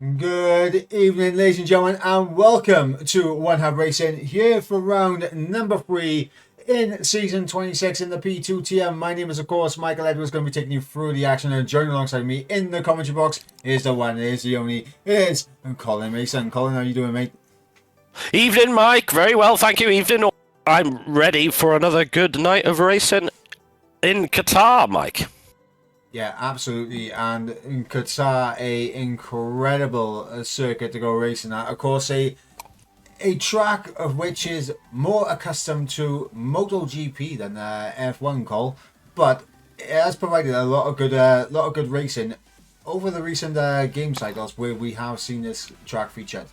Good evening, ladies and gentlemen, and welcome to One Hub Racing here for round number 3 in season 26 in the P2TM. My name is, of course, Michael Edwards, going to be taking you through the action, and joining alongside me in the commentary box is the one, is the only, is Colin Mason. Colin, how you doing, mate? Evening, Mike. Very well, thank you. Evening. I'm ready for another good night of racing in Qatar, Mike. Yeah, absolutely. And in Qatar, a incredible circuit to go racing at. Of course, a track of which is more accustomed to MotoGP than F1, Cole, but it has provided a lot of good racing over the recent game cycles where we have seen this track featured.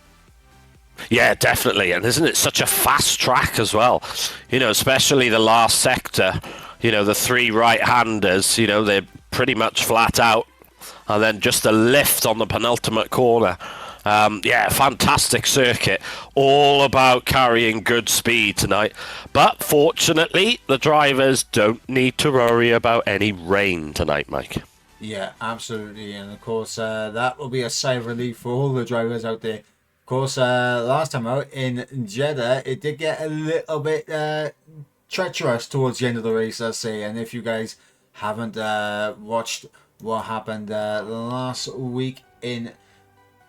Yeah, definitely. And isn't it such a fast track as well? You know, especially the last sector. You know, the three right-handers, you know, they're pretty much flat out. And then just a lift on the penultimate corner. Yeah, fantastic circuit. All about carrying good speed tonight. But fortunately, the drivers don't need to worry about any rain tonight, Mike. Yeah, absolutely. And of course, that will be a sigh of relief for all the drivers out there. Of course, last time out in Jeddah, it did get a little bit treacherous towards the end of the race, I'll say. And if you guys haven't watched what happened last week in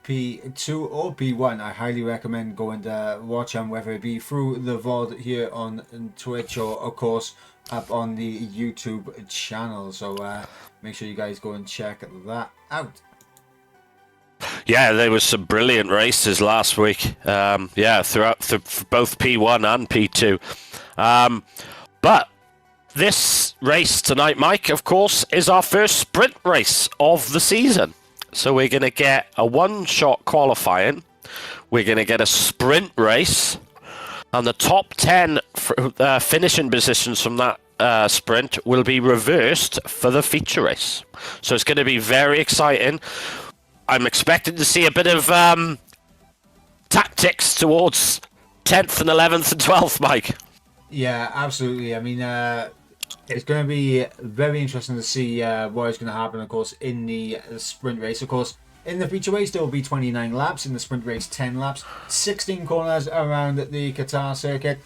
P2 or P1, I highly recommend going to watch them, whether it be through the VOD here on Twitch or, of course, up on the YouTube channel. So make sure you guys go and check that out. Yeah, there was some brilliant races last week. Yeah, throughout both P1 and P2. But this race tonight, Mike, of course, is our first sprint race of the season. So we're going to get a one-shot qualifying. We're going to get a sprint race. And the top 10 finishing positions from that sprint will be reversed for the feature race. So it's going to be very exciting. I'm expecting to see a bit of tactics towards 10th and 11th and 12th, Mike. Yeah, absolutely. I mean, it's going to be very interesting to see what is going to happen, of course, in the sprint race. Of course, in the feature race, there will be 29 laps. In the sprint race, 10 laps. 16 corners around the Qatar circuit.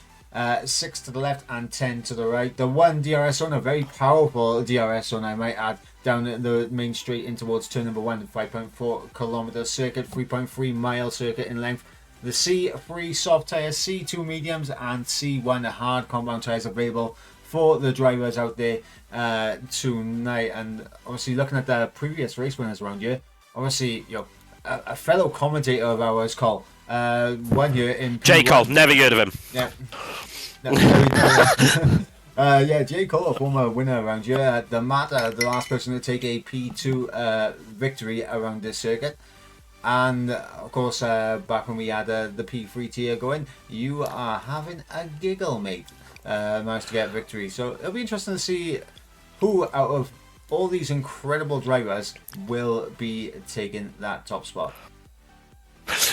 6 to the left and 10 to the right. The one DRS zone, a very powerful DRS zone, I might add, down the main straight in towards turn number 1, 5.4 kilometer circuit, 3.3 mile circuit in length. The C3 soft tyres, C2 mediums, and C1 hard compound tyres available for the drivers out there tonight. And obviously, looking at the previous race winners around here, obviously, you know, a fellow commentator of ours, Cole, one year in P1. J. Cole, never heard of him. Yeah. Yeah, J. Cole, a former winner around here. The the last person to take a P2 victory around this circuit. And of course, back when we had the P3 tier going, you are having a giggle, mate. Managed to get victory. So it'll be interesting to see who out of all these incredible drivers will be taking that top spot.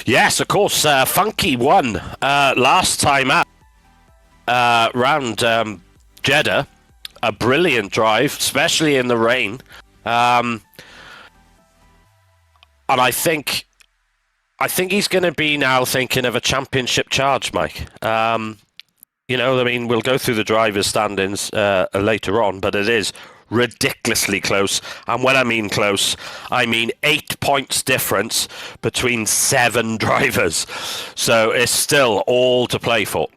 Yes, of course. Funky won last time out round Jeddah. A brilliant drive, especially in the rain. And I think he's going to be now thinking of a championship charge, Mike. You know, I mean, we'll go through the drivers' standings later on, but it is ridiculously close. And when I mean close, I mean 8 points difference between 7 drivers. So it's still all to play for.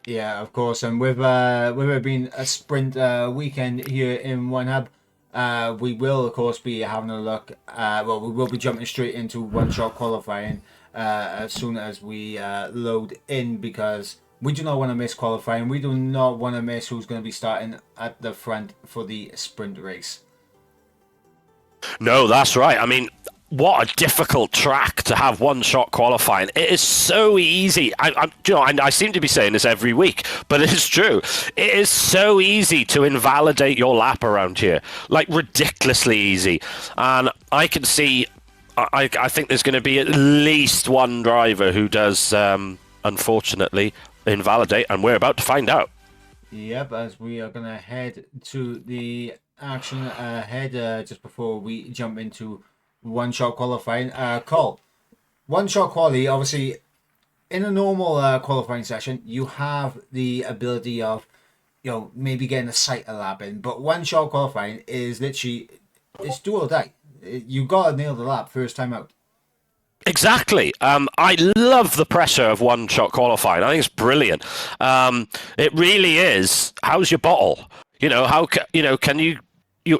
Yeah, of course. And with it being a sprint weekend here in One Hub, we will, of course, be having a look. Well, we will be jumping straight into one-shot qualifying as soon as we load in, because we do not want to miss qualifying. We do not want to miss who's going to be starting at the front for the sprint race. No, that's right. I mean, what a difficult track to have one-shot qualifying. It is so easy. I seem to be saying this every week, but it is true. It is so easy to invalidate your lap around here, like ridiculously easy. And I can see, I think there's going to be at least one driver who does, unfortunately, invalidate, and we're about to find out. Yep, as we are going to head to the action ahead just before we jump into one-shot qualifying. Cole, one-shot quality, obviously, in a normal qualifying session, you have the ability of, maybe getting a sighter lap in. But one-shot qualifying is literally, it's do or die. You got to nail the lap first time out. Exactly. I love the pressure of one-shot qualifying. I think it's brilliant. It really is. How's your bottle? Can you,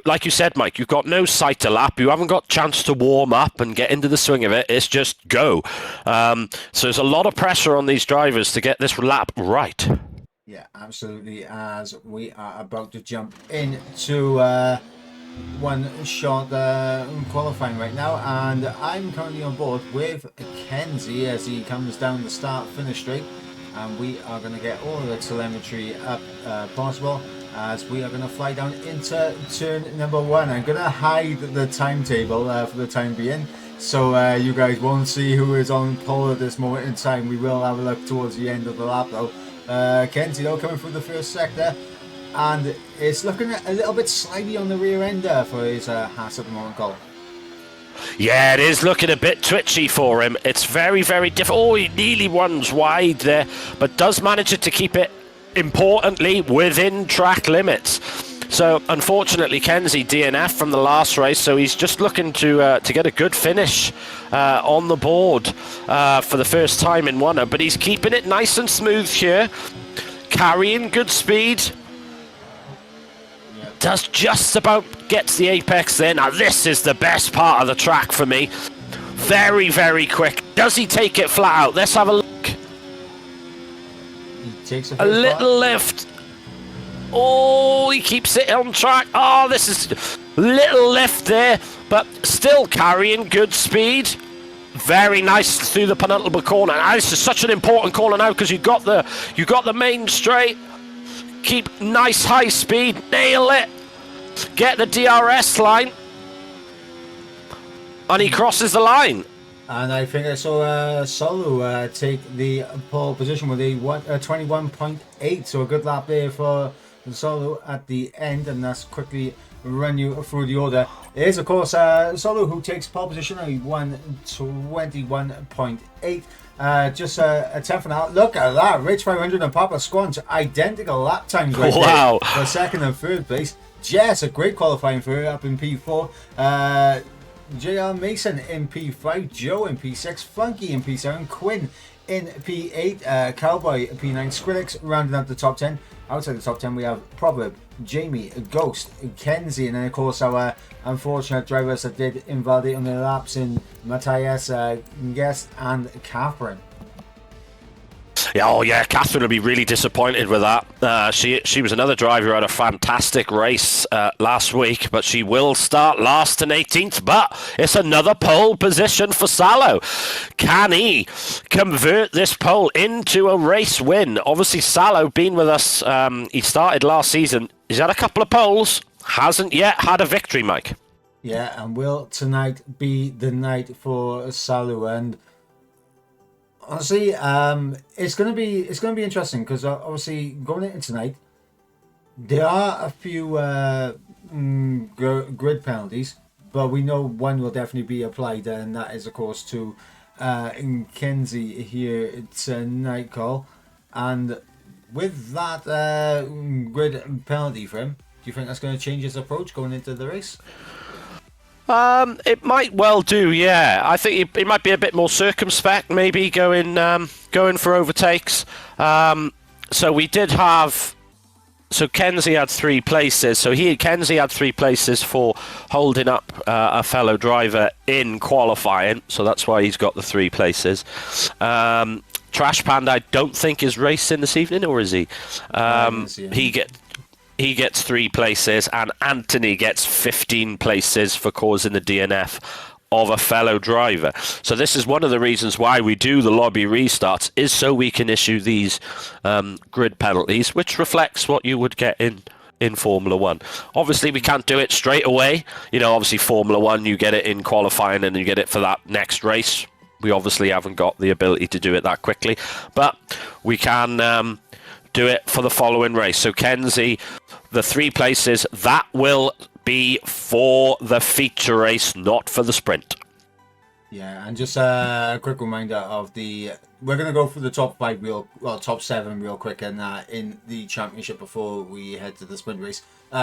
like you said, Mike, you've got no sight to lap. You haven't got chance to warm up and get into the swing of it. It's just go. So there's a lot of pressure on these drivers to get this lap right. Yeah, absolutely. As we are about to jump into one-shot qualifying right now, and I'm currently on board with Kenzie as he comes down the start-finish straight, and we are going to get all of the telemetry up possible as we are going to fly down into turn number 1. I'm going to hide the timetable for the time being, so you guys won't see who is on pole at this moment in time. We will have a look towards the end of the lap though. Kenzie though coming through the first sector, and it's looking a little bit slidey on the rear end for his Haas at the moment, Cole. Yeah, it is looking a bit twitchy for him. It's very, very difficult. Oh, he nearly runs wide there, but does manage to keep it, importantly, within track limits. So, unfortunately, Kenzie DNF from the last race, so he's just looking to get a good finish on the board for the first time in one. But he's keeping it nice and smooth here, carrying good speed. Does just about get to the apex there. Now this is the best part of the track for me. Very, very quick. Does he take it flat out? Let's have a look. He takes a little lift. Oh, he keeps it on track. Oh, this is little lift there, but still carrying good speed. Very nice through the penultimate corner. And this is such an important corner now because you got the main straight. Keep nice high speed, nail it, get the DRS line, and he crosses the line. And I think I saw Solo take the pole position with a 21.8, so a good lap there for Solo at the end, and that's quickly run you through the order. It is, of course, Solo who takes pole position at 121.8. Just a 10th an hour. Look at that. Rich 500 and Papa Squanch. Identical lap times right wow. there for second and third place. Jess, a great qualifying for her up in P4. JR Mason in P5. Joe in P6. Funky in P7. Quinn in P8. Cowboy P9. Skrillex rounding out the top 10. Outside the top 10 we have Proverb, Jamie, Ghost, Kenzie, and then of course our unfortunate drivers that did invalidate on their laps in Matthias, Guest, and Catherine. Yeah, oh yeah, Catherine will be really disappointed with that. She was another driver who had a fantastic race last week, but she will start last and 18th. But it's another pole position for Salo. Can he convert this pole into a race win? Obviously, Salo been with us. He started last season. He's had a couple of poles. Hasn't yet had a victory, Mike. Yeah, and will tonight be the night for Salo? And honestly, it's gonna be interesting because obviously going into tonight, there are a few grid penalties, but we know one will definitely be applied, and that is of course to Kenzie here tonight, Cole. And with that grid penalty for him, do you think that's going to change his approach going into the race? It might well do, yeah. I think it might be a bit more circumspect, maybe going for overtakes. So we did have. So Kenzie had 3 places. So Kenzie had 3 places for holding up a fellow driver in qualifying. So that's why he's got the 3 places. Trash Panda, I don't think is racing this evening, or is he? He gets 3 places, and Anthony gets 15 places for causing the DNF of a fellow driver. So this is one of the reasons why we do the lobby restarts, is so we can issue these grid penalties, which reflects what you would get in Formula 1. Obviously, we can't do it straight away. Obviously, Formula 1, you get it in qualifying and you get it for that next race. We obviously haven't got the ability to do it that quickly, but we can do it for the following race. So Kenzie, the 3 places, that will be for the feature race, not for the sprint. Yeah, and just a quick reminder of we're gonna go through the top seven real quick, and in the championship before we head to the sprint race.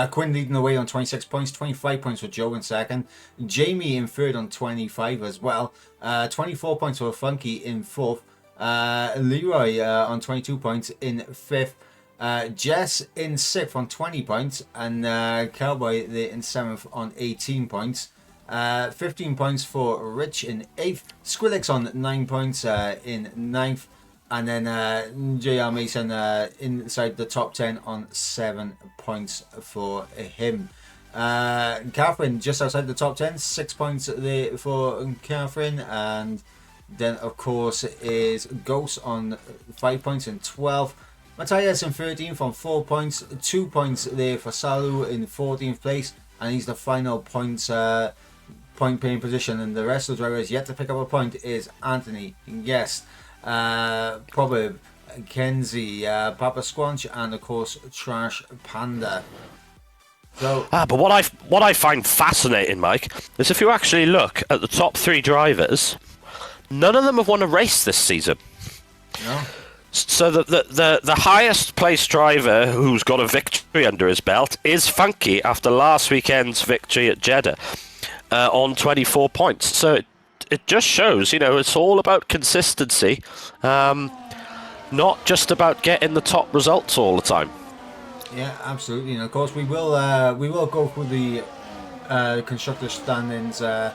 Quinn leading the way on 26 points, 25 points for Joe in second, Jamie in third on 25 as well, 24 points for Funky in fourth, Leroy on 22 points in fifth. Jess in sixth on 20 points, and Cowboy there in seventh on 18 points. 15 points for Rich in 8th, Skrillex on 9 points in ninth, and then JR Mason inside the top 10 on 7 points for him. Catherine just outside the top 10, 6 points there for Catherine, and then of course is Ghost on 5 points in 12th. Matthias in 13th on 4 points, 2 points there for Salu in 14th place, and he's the final point paying position, and the rest of the drivers yet to pick up a point is Anthony, Guest, Proverb, Kenzie, Papa Squanch, and of course Trash Panda. So, but what I find fascinating, Mike, is if you actually look at the top 3 drivers, none of them have won a race this season. no. So the highest placed driver who's got a victory under his belt is Funky after last weekend's victory at Jeddah. On 24 points. So it just shows, it's all about consistency, not just about getting the top results all the time. Yeah, absolutely. And of course, we will go through the constructor standings a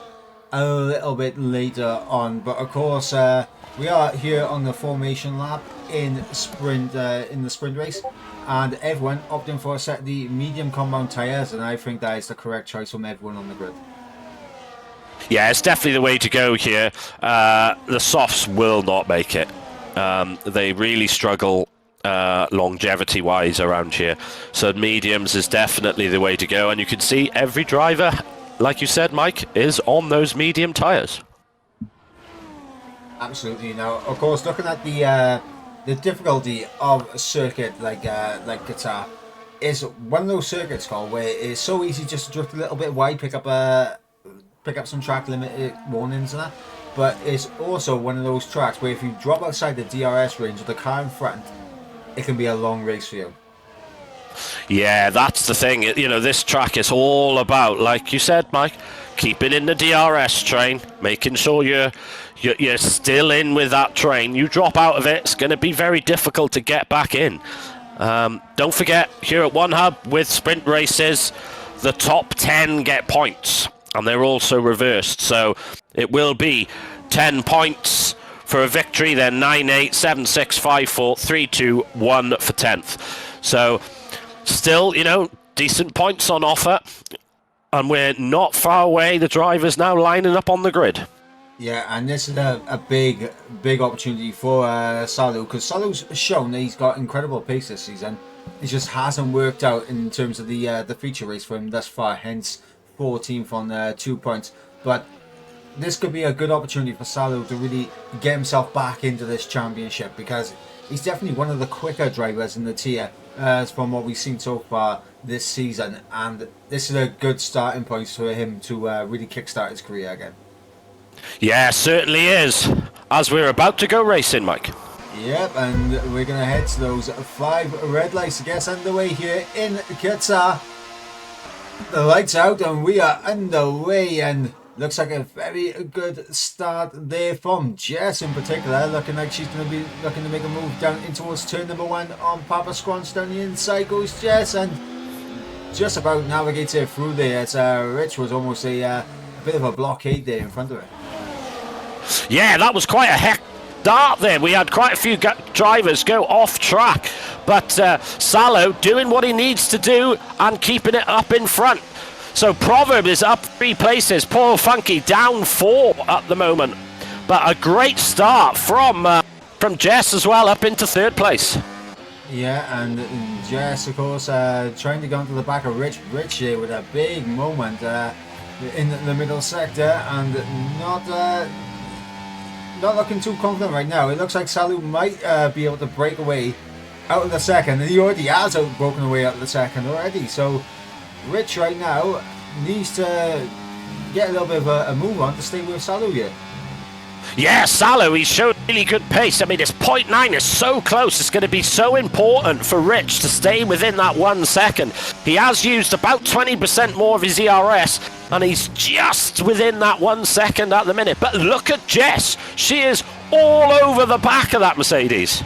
little bit later on. But of course, we are here on the formation lap in the sprint race, and everyone opting for a set of the medium compound tires, and I think that is the correct choice from everyone on the grid. Yeah, it's definitely the way to go here. The softs will not make it. They really struggle longevity-wise around here. So mediums is definitely the way to go. And you can see every driver, like you said, Mike, is on those medium tyres. Absolutely. Now, of course, looking at the difficulty of a circuit like Qatar, is one of those circuits called where it's so easy just to drift a little bit wide, pick up some track limit warnings and that, but it's also one of those tracks where if you drop outside the DRS range of the car in front, it can be a long race for you. Yeah, that's the thing. This track is all about, like you said, Mike, keeping in the DRS train, making sure you're still in with that train. You drop out of it, it's going to be very difficult to get back in. Don't forget, here at One Hub with sprint races, the top 10 get points. And they're also reversed, so it will be 10 points for a victory, then 9-8, 7-6, 5-4, 3-2, 1 for 10th. So still, decent points on offer, and we're not far away. The drivers now lining up on the grid. Yeah, and this is a big opportunity for Salu, because Salu's shown that he's got incredible pace this season. It just hasn't worked out in terms of the feature race for him thus far, hence 14th on 2 points. But this could be a good opportunity for Salu to really get himself back into this championship, because he's definitely one of the quicker drivers in the tier from what we've seen so far this season, and this is a good starting point for him to really kickstart his career again. Yeah, certainly is, as we're about to go racing, Mike. Yep, and we're going to head to those 5 red lights to get us underway here in Qatar. The lights out and we are underway, and looks like a very good start there from Jess in particular, looking like she's going to be looking to make a move down in towards turn number 1 on Papa Squanch. Down the inside goes Jess, and just about navigates it through there. It's Rich was almost a bit of a blockade there in front of her. Yeah, that was quite a heck start there. We had quite a few drivers go off track, but Salo doing what he needs to do and keeping it up in front. So Proverb is up 3 places. Paul Funky down 4 at the moment, but a great start from Jess as well, up into 3rd place. Yeah, and Jess, of course, trying to go into the back of Rich here with a big moment in the middle sector, and not looking too confident right now. It looks like Salu might be able to break away out of the second, and he already has broken away out of the second already. So Rich right now needs to get a little bit of a move on to stay with Salu here. Yeah, Salo, he's showed really good pace. I mean, it's 0.9 is so close. It's going to be so important for Rich to stay within that 1 second. He has used about 20% more of his ERS, and he's just within that 1 second at the minute. But look at Jess. She is all over the back of that Mercedes.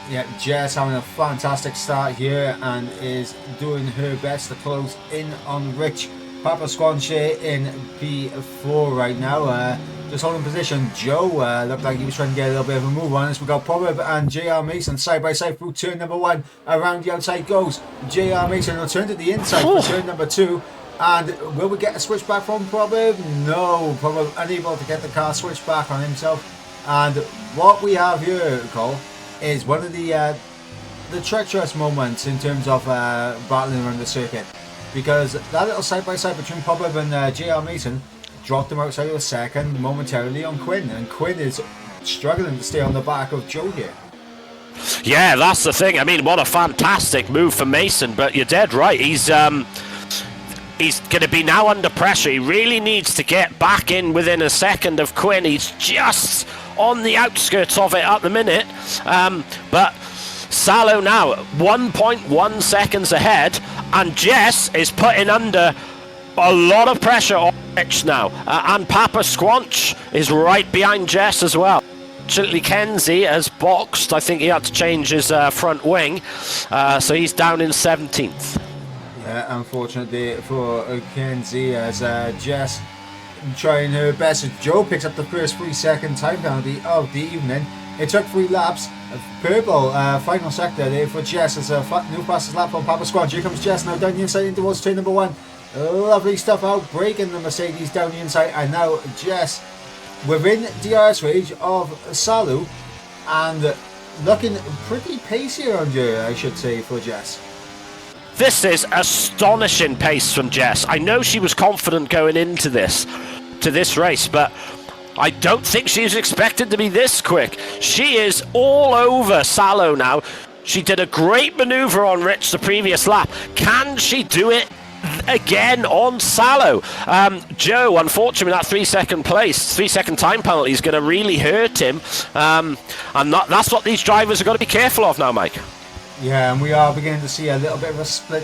Yeah, Jess having a fantastic start here and is doing her best to close in on Rich. Papa Squanche in P4 right now. Just holding position. Joe looked like he was trying to get a little bit of a move on us. We've got Proverb and JR Mason side by side through turn number 1. Around the outside goes JR Mason. Will turn to the inside for turn number 2. And will we get a switch back from Proverb? No, Proverb unable to get the car switched back on himself. And what we have here, Cole, is one of the treacherous moments in terms of battling around the circuit. Because that little side-by-side between Proverb and JR Mason dropped him outside of a second momentarily on Quinn, and Quinn is struggling to stay on the back of Joe here. Yeah, that's the thing. I mean, what a fantastic move for Mason, but you're dead right. He's going to be now under pressure. He really needs to get back in within a second of Quinn. He's just on the outskirts of it at the minute, but Salo now 1.1 seconds ahead, and Jess is putting under a lot of pressure on Rich now, and Papa Squanch is right behind Jess as well. Fortunately, Kenzie has boxed. I think he had to change his front wing, so he's down in 17th. Yeah, unfortunately for Kenzie, as Jess trying her best. Joe picks up the first 3-second time penalty of the evening. It took 3 laps. Purple final sector there for Jess as a new fastest lap from Papa Squad. Here comes Jess now down the inside in towards turn number 1. Lovely stuff out, breaking the Mercedes down the inside, and now Jess within DRS range of Salu and looking pretty pacey around here, I should say, for Jess. This is astonishing pace from Jess. I know she was confident going into this race, but I don't think she's expected to be this quick. She is all over Salo now. She did a great maneuver on Rich the previous lap. Can she do it again on Salo? Joe, unfortunately, that 3-second time penalty is going to really hurt him. And that's what these drivers are going to be careful of now, Mike. Yeah, and we are beginning to see a little bit of a split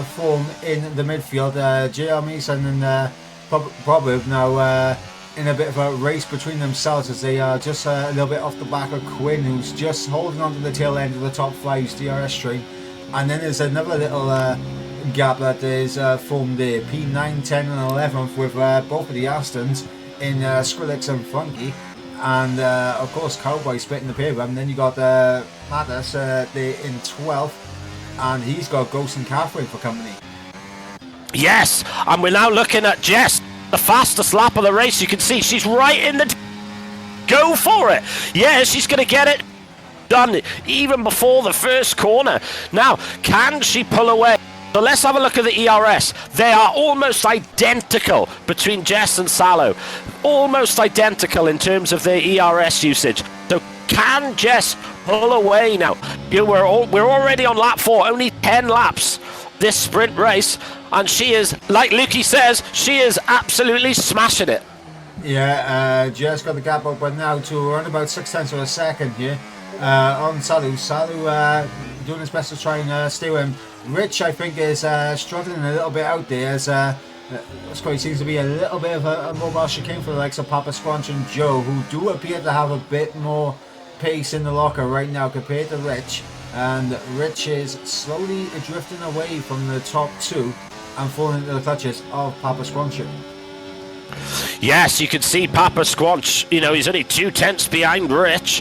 form in the midfield. JR Mason and Proverb now in a bit of a race between themselves as they are just a little bit off the back of Quinn, who's just holding on to the tail end of the top 5's DRS string. And then there's another little gap that is formed there, P9, 10 and 11th, with both of the Astons in Skrillex and Funky. And of course Cowboy splitting the pair of them. Then you got Mattis there in 12th, and he's got Ghost and Catherine for company. Yes, and we're now looking at Jess, the fastest lap of the race. You can see she's right in the go for it. Yeah, she's going to get it done even before the first corner. Now, can she pull away? So let's have a look at the ERS. They are almost identical between Jess and Salo. Almost identical in terms of their ERS usage. So can Jess pull away now? We're already on lap 4, only 10 laps this sprint race, and she is, like Lukey says, she is absolutely smashing it. Yeah, Jess got the gap open now to around about 6/10 of a second here on Salu. Salu doing his best to try and stay with him. Rich, I think, is struggling a little bit out there as seems to be a little bit of a mobile chicane for the likes of Papa Squanch and Joe, who do appear to have a bit more pace in the locker right now compared to Rich. And Rich is slowly drifting away from the top 2 and falling into the clutches of Papa Squanch. Yes, you can see Papa Squanch, he's only 2/10 behind Rich.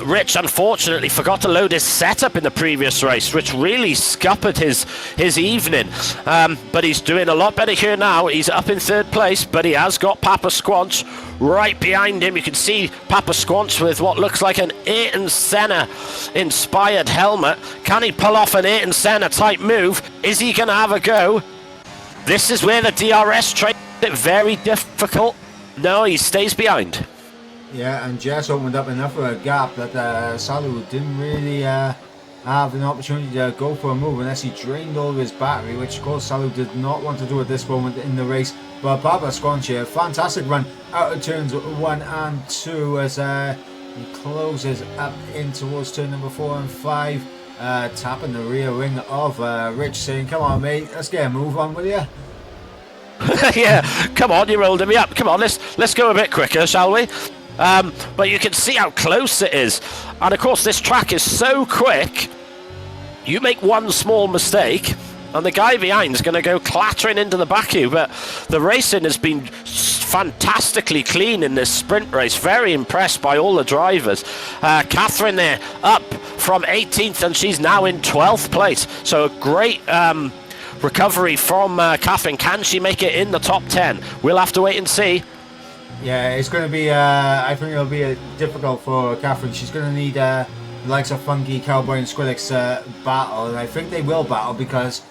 Rich, unfortunately, forgot to load his setup in the previous race, which really scuppered his evening. But he's doing a lot better here now. He's up in 3rd place, but he has got Papa Squanch right behind him. You can see Papa Squanch with what looks like an Ayrton Senna inspired helmet. Can he pull off an Ayrton Senna type move? Is he going to have a go? This is where the DRS trade it very difficult. No, he stays behind. Yeah, and Jess opened up enough of a gap that Salu didn't really have an opportunity to go for a move unless he drained all of his battery, which of course Salu did not want to do at this moment in the race. But Papa Squanch here, fantastic run, out of turns 1 and 2 as he closes up in towards turn number 4 and 5. Tapping the rear wing of Rich, saying, come on mate, let's get a move on with you. Yeah, come on, you're holding me up. Come on, let's go a bit quicker, shall we? But you can see how close it is. And of course, this track is so quick, you make one small mistake, and the guy behind is going to go clattering into the back of you. But the racing has been fantastically clean in this sprint race. Very impressed by all the drivers. Catherine there up from 18th, and she's now in 12th place. So a great recovery from Catherine. Can she make it in the top 10? We'll have to wait and see. Yeah, it's going to be, I think it'll be difficult for Catherine. She's going to need the likes of Funky, Cowboy and Skrillex battle, and I think they will battle because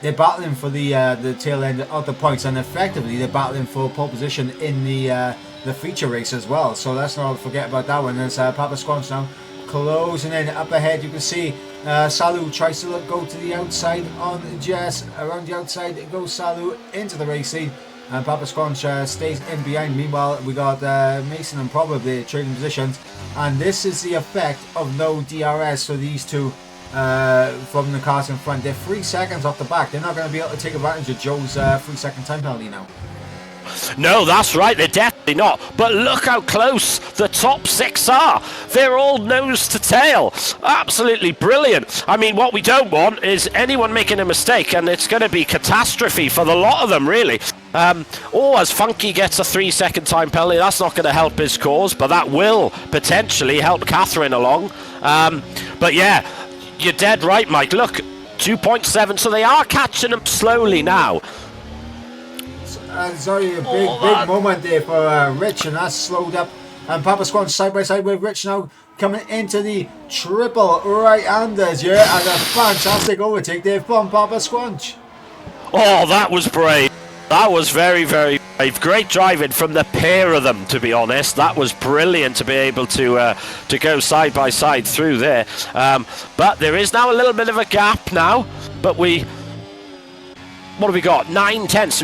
they're battling for the tail end of the points, and effectively they're battling for pole position in the feature race as well. So let's not forget about that one. There's Papa Squanch now closing in up ahead. You can see Salu tries to go to the outside on Jess. Around the outside goes Salu into the race scene, and Papa Squanch stays in behind. Meanwhile, we got Mason and probably trading positions, and this is the effect of no DRS for these two from the cars in front. They're 3 seconds off the back. They're not going to be able to take advantage of Joe's 3-second time penalty now. No, that's right, they're definitely not. But look how close the top 6 are. They're all nose to tail. Absolutely brilliant. I mean, what we don't want is anyone making a mistake, and it's going to be catastrophe for the lot of them, really. As Funky gets a 3-second time penalty, that's not going to help his cause, but that will potentially help Catherine along. But yeah, you're dead right, Mike. Look, 2.7, so they are catching them slowly now. Sorry, a big moment there for Rich, and that's slowed up. And Papa Squanch side by side with Rich now coming into the triple right-handers, yeah, and a fantastic overtake there from Papa Squanch. Oh, that was brave. That was very, very brave. Great driving from the pair of them, to be honest. That was brilliant to be able to go side by side through there. But there is now a little bit of a gap now. But what have we got? 9 tenths.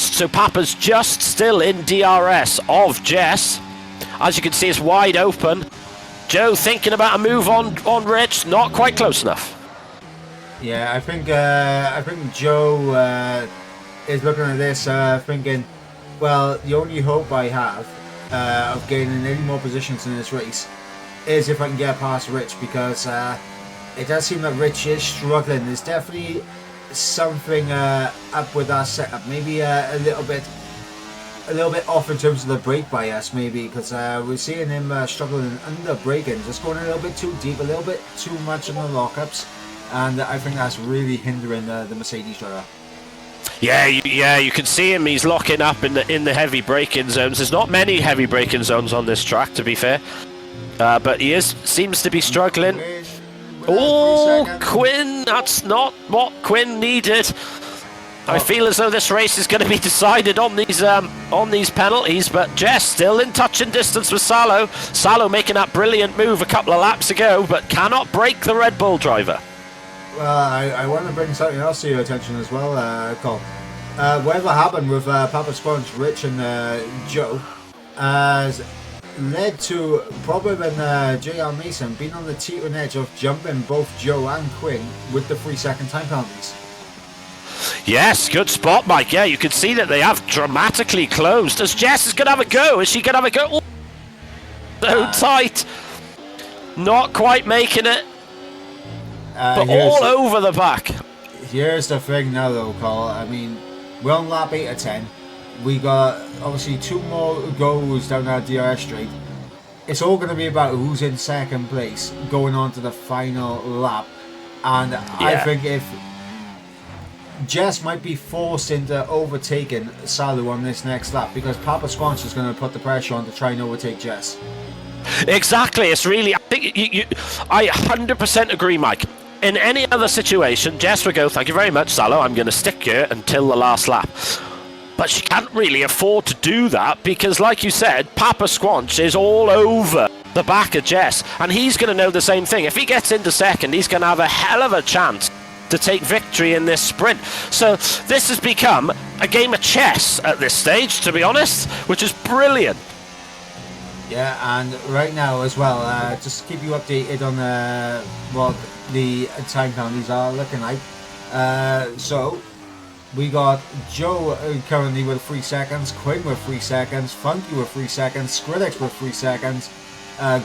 So Papa's just still in DRS of Jess. As you can see, it's wide open. Joe thinking about a move on Rich. Not quite close enough. Yeah, I think Joe is looking at this thinking, well, the only hope I have of gaining any more positions in this race is if I can get past Rich, because it does seem that Rich is struggling. There's definitely something up with that setup. Maybe a little bit off in terms of the brake bias, maybe, because we're seeing him struggling under braking, just going a little bit too deep, a little bit too much in the lockups, and I think that's really hindering the Mercedes driver. Yeah, you can see him. He's locking up in the heavy braking zones. There's not many heavy braking zones on this track, to be fair, but he seems to be struggling. Oh, Quinn! That's not what Quinn needed. I feel as though this race is going to be decided on these penalties, but Jess still in touching distance with Salo. Salo making that brilliant move a couple of laps ago, but cannot break the Red Bull driver. Well, I want to bring something else to your attention as well, Cole. Whatever happened with Papa Squanch, Rich and Joe has led to Probab and JR Mason being on the teetering edge of jumping both Joe and Quinn with the 3-second time penalties. Yes, good spot, Mike. Yeah, you can see that they have dramatically closed. As Jess is going to have a go. Is she going to have a go? So tight. Not quite making it. But all over the back. Here's the thing now, though, Carl. I mean, we're on lap 8 of 10. We got, obviously, 2 more goes down that DRS straight. It's all going to be about who's in second place going on to the final lap. And yeah. I think if Jess might be forced into overtaking Salu on this next lap, because Papa Squanch is going to put the pressure on to try and overtake Jess. Exactly. It's really, I think I 100% agree, Mike. In any other situation, Jess would go, thank you very much, Salo, I'm going to stick here until the last lap. But she can't really afford to do that because, like you said, Papa Squanch is all over the back of Jess. And he's going to know the same thing. If he gets into second, he's going to have a hell of a chance to take victory in this sprint. So this has become a game of chess at this stage, to be honest, which is brilliant. Yeah, and right now as well, just to keep you updated on what the time penalties are looking like. So we got Joe currently with 3 seconds, Quinn with 3 seconds, Funky with 3 seconds, Skrillex with 3 seconds,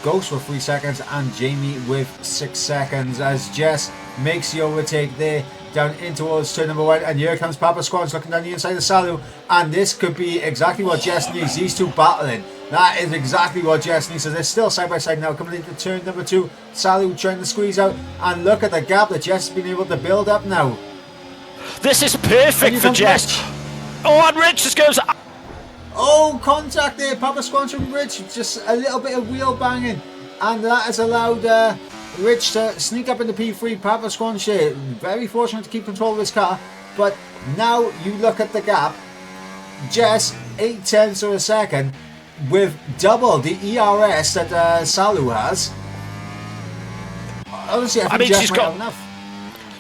Ghost with 3 seconds, and Jamie with 6 seconds as Jess makes the overtake there down in towards turn number 1, and here comes Papa Squanch looking down the inside of Salu, and this could be exactly what Jess needs, these two battling. That is exactly what Jess needs. So they're still side by side now, coming into turn number 2. Salu trying to squeeze out, and look at the gap that Jess has been able to build up now. This is perfect for Jess. Oh, and Rich just goes. Oh, contact there, Papa Squanch and Rich. Just a little bit of wheel banging, and that has allowed Rich to sneak up into P3. Papa Squanch here, very fortunate to keep control of his car. But now you look at the gap. Jess, 0.8 of a second, with double the ERS that Salu has. Honestly, I think Jess might have enough.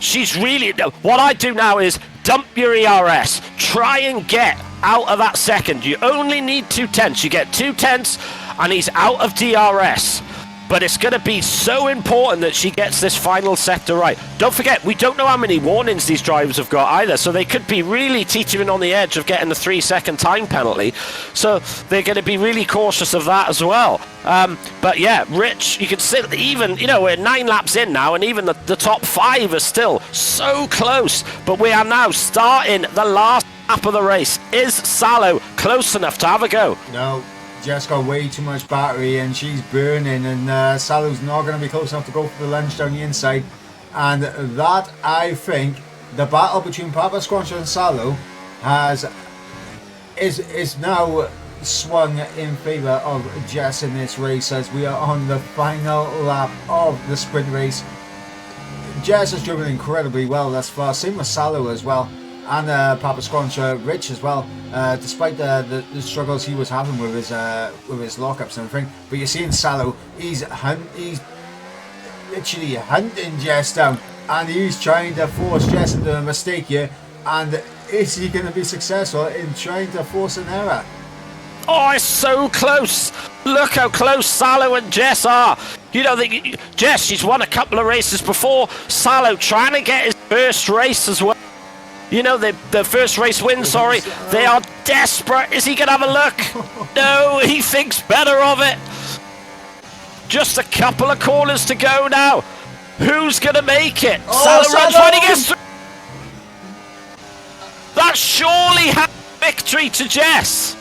She's really. What I do now is dump your ERS. Try and get out of that second. You only need 0.2. You get 0.2, and he's out of DRS. But it's going to be so important that she gets this final sector right. Don't forget, we don't know how many warnings these drivers have got either, so they could be really teetering on the edge of getting the 3-second time penalty. So they're going to be really cautious of that as well. But yeah, Rich, you can see even, we're 9 laps in now, and even the top 5 are still so close. But we are now starting the last lap of the race. Is Salu close enough to have a go? No. Jess got way too much battery and she's burning, and Salu's not going to be close enough to go for the lunge down the inside. And that, I think, the battle between Papa Squanch and Salu is now swung in favour of Jess in this race, as we are on the final lap of the sprint race. Jess has driven incredibly well thus far, same with Salu as well. And Papa Squanch, Rich as well, despite the struggles he was having with his lockups and everything. But you're seeing Salu, he's literally hunting Jess down, and he's trying to force Jess into a mistake here. And is he going to be successful in trying to force an error? Oh, it's so close. Look how close Salu and Jess are. Jess, she's won a couple of races before. Salu trying to get his first race as well. The first race win, sorry. They are desperate. Is he going to have a look? No, he thinks better of it. Just a couple of corners to go now. Who's going to make it? Salu runs when he gets through. That surely has victory to Jess.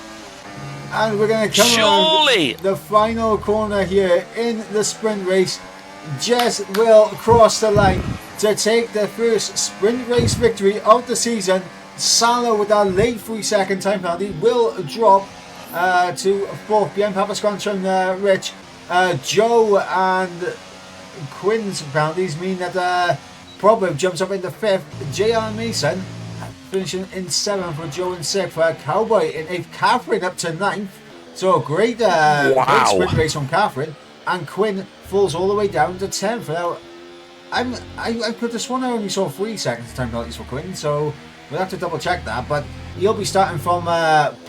And we're going to come around the final corner here in the sprint race. Jess will cross the line to take the first sprint race victory of the season. Salu, with that late 3-second time penalty, will drop to 4th behind Papa Squanch and Rich. Joe and Quinn's penalties mean that Problem jumps up into 5th. JR Mason finishing in 7th, with Joe in 6th. Cowboy in 8th. Catherine up to 9th. So great, great sprint race from Catherine. And Quinn falls all the way down to 10th. Now, I could have sworn I only saw 3 seconds time penalties for Quinn, so we'll have to double check that. But he'll be starting from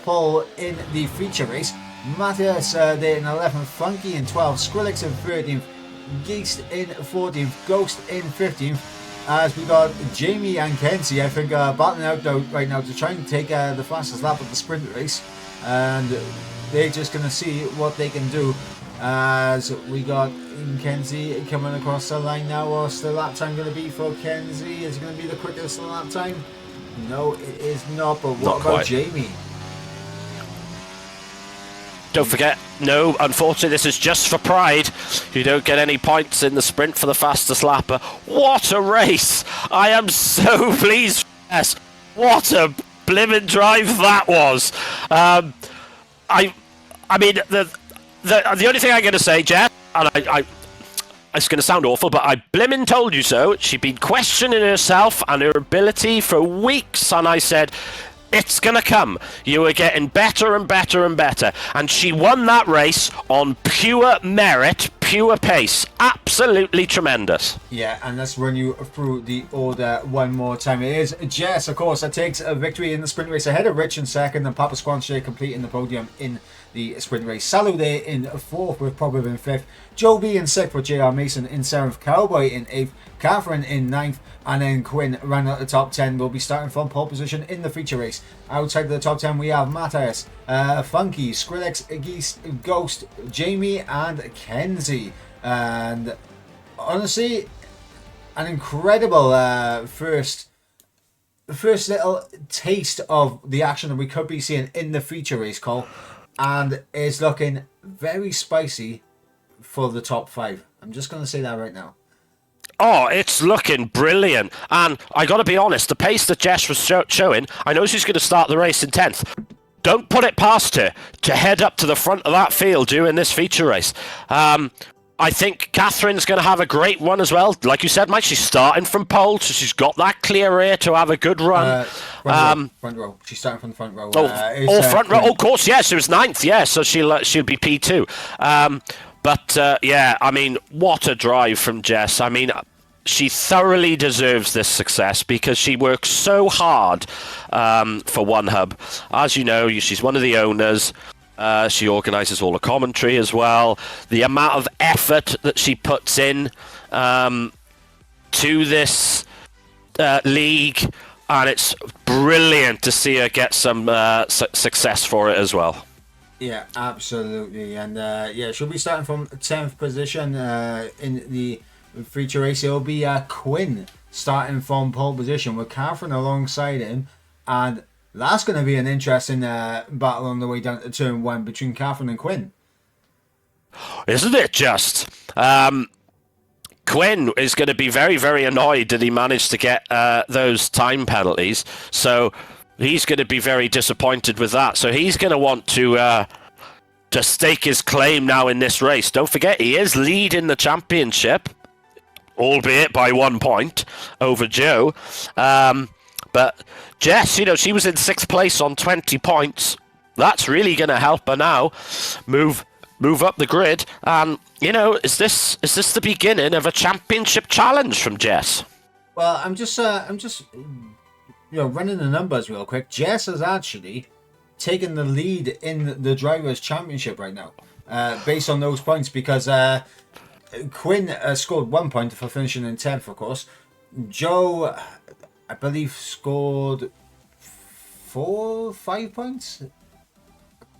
pole in the feature race. Matthias there in 11th, Funky in 12th, Skrillex in 13th, Geist in 14th, Ghost in 15th. As we got Jamie and Kenzie, I think, battling out right now to try and take the fastest lap of the sprint race, and they're just going to see what they can do. As we got Kenzie coming across the line now. What's the lap time going to be for Kenzie? Is it going to be the quickest lap time? No, it is not. But what about Jamie? Don't forget, no, unfortunately, this is just for pride. You don't get any points in the sprint for the fastest lapper. What a race! I am so pleased. Yes, what a blimmin' drive that was. I mean, the only thing I'm going to say, Jeff, and it's going to sound awful, but I blimmin' told you so. She'd been questioning herself and her ability for weeks, and I said, it's going to come. You were getting better and better and better. And she won that race on pure merit, pure pace. Absolutely tremendous. Yeah, and let's run you through the order one more time. It is Jess, of course, that takes a victory in the sprint race ahead of Rich in second, and Papa Squanch completing the podium in the sprint race. Salu there in fourth with Probab in fifth. Joe B in sixth with JR Mason in seventh. Cowboy in eighth. Catherine in ninth. And then Quinn rounding out the top 10. Will be starting from pole position in the feature race. Outside of the top 10 we have Matthias, Funky, Skrillex, Geese, Ghost, Jamie and Kenzie. And honestly, an incredible first little taste of the action that we could be seeing in the feature race, Cole, and it's looking very spicy for the top 5. I'm just going to say that right now. Oh, it's looking brilliant. And I got to be honest, the pace that Jess was showing, I know she's going to start the race in 10th. Don't put it past her to head up to the front of that field during this feature race. I think Catherine's going to have a great run as well. Like you said, Mike, she's starting from pole, so she's got that clear air to have a good run. Front row. She's starting from the front row. Front row. Oh, of course, yeah. She was 9th, yeah, so she'll be P2. Yeah, I mean, what a drive from Jess. I mean, she thoroughly deserves this success because she works so hard for One Hub. As you know, she's one of the owners. She organises all the commentary as well. The amount of effort that she puts in to this league, and it's brilliant to see her get some success for it as well. Yeah, absolutely. And yeah, she'll be starting from 10th position in the feature race. It'll be Quinn starting from pole position with Catherine alongside him, and that's going to be an interesting battle on the way down to turn 1 between Catherine and Quinn. Isn't it just? Quinn is going to be very, very annoyed that he managed to get those time penalties. So he's going to be very disappointed with that. So he's going to want to stake his claim now in this race. Don't forget, he is leading the championship, albeit by 1 point over Joe. But Jess, she was in 6th place on 20 points. That's really going to help her now move up the grid. And, is this the beginning of a championship challenge from Jess? Well, I'm just running the numbers real quick. Jess has actually taken the lead in the Drivers' Championship right now, based on those points, because Quinn scored 1 point for finishing in 10th, of course. Joe, I believe, scored 5 points.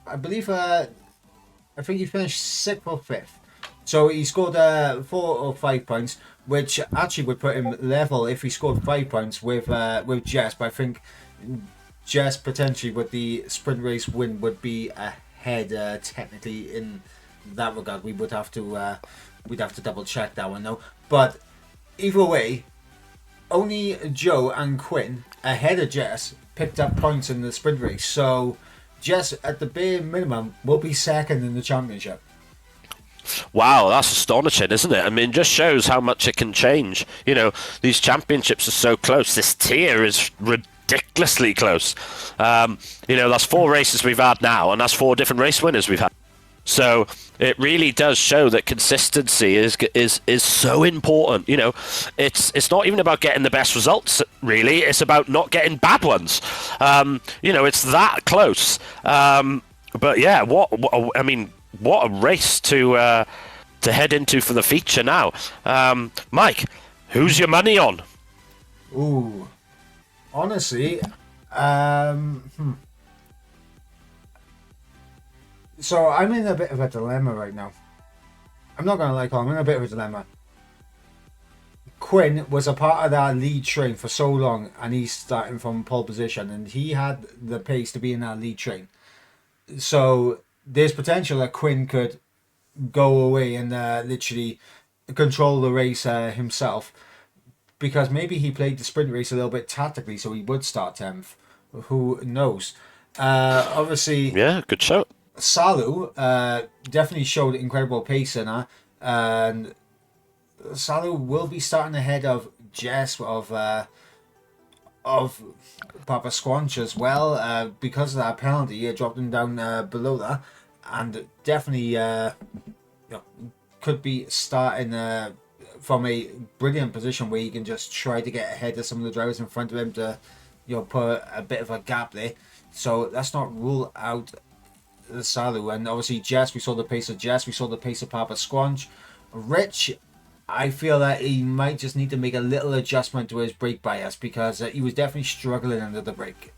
I think he finished 6th or 5th. So he scored 4 or 5 points, which actually would put him level if he scored 5 points with Jess. But I think Jess potentially with the sprint race win would be ahead technically in that regard. We'd have to double check that one though. But either way, only Joe and Quinn ahead of Jess picked up points in the sprint race. So Jess, at the bare minimum, will be second in the championship. Wow, that's astonishing, isn't it? I mean, just shows how much it can change. These championships are so close. This tier is ridiculously close. That's 4 races we've had now, and that's 4 different race winners we've had. So it really does show that consistency is so important. It's not even about getting the best results, really. It's about not getting bad ones. It's that close. But yeah, what a race to head into for the feature now. Mike, who's your money on? Ooh, honestly, So I'm in a bit of a dilemma right now. I'm not going to lie, Colin, I'm in a bit of a dilemma. Quinn was a part of that lead train for so long, and he's starting from pole position, and he had the pace to be in that lead train. So there's potential that Quinn could go away and literally control the race himself, because maybe he played the sprint race a little bit tactically, so he would start 10th. Who knows? Obviously, yeah, good show. Salu definitely showed incredible pace in her, and Salu will be starting ahead of Jess of Papa Squanch as well, because of that penalty. It dropped him down below that, and definitely could be starting from a brilliant position where he can just try to get ahead of some of the drivers in front of him to, put a bit of a gap there. So let's not rule out the Salu. And obviously Jess, we saw the pace of Jess, we saw the pace of Papa Squanch. Rich, I feel that he might just need to make a little adjustment to his brake bias, because he was definitely struggling under the brake.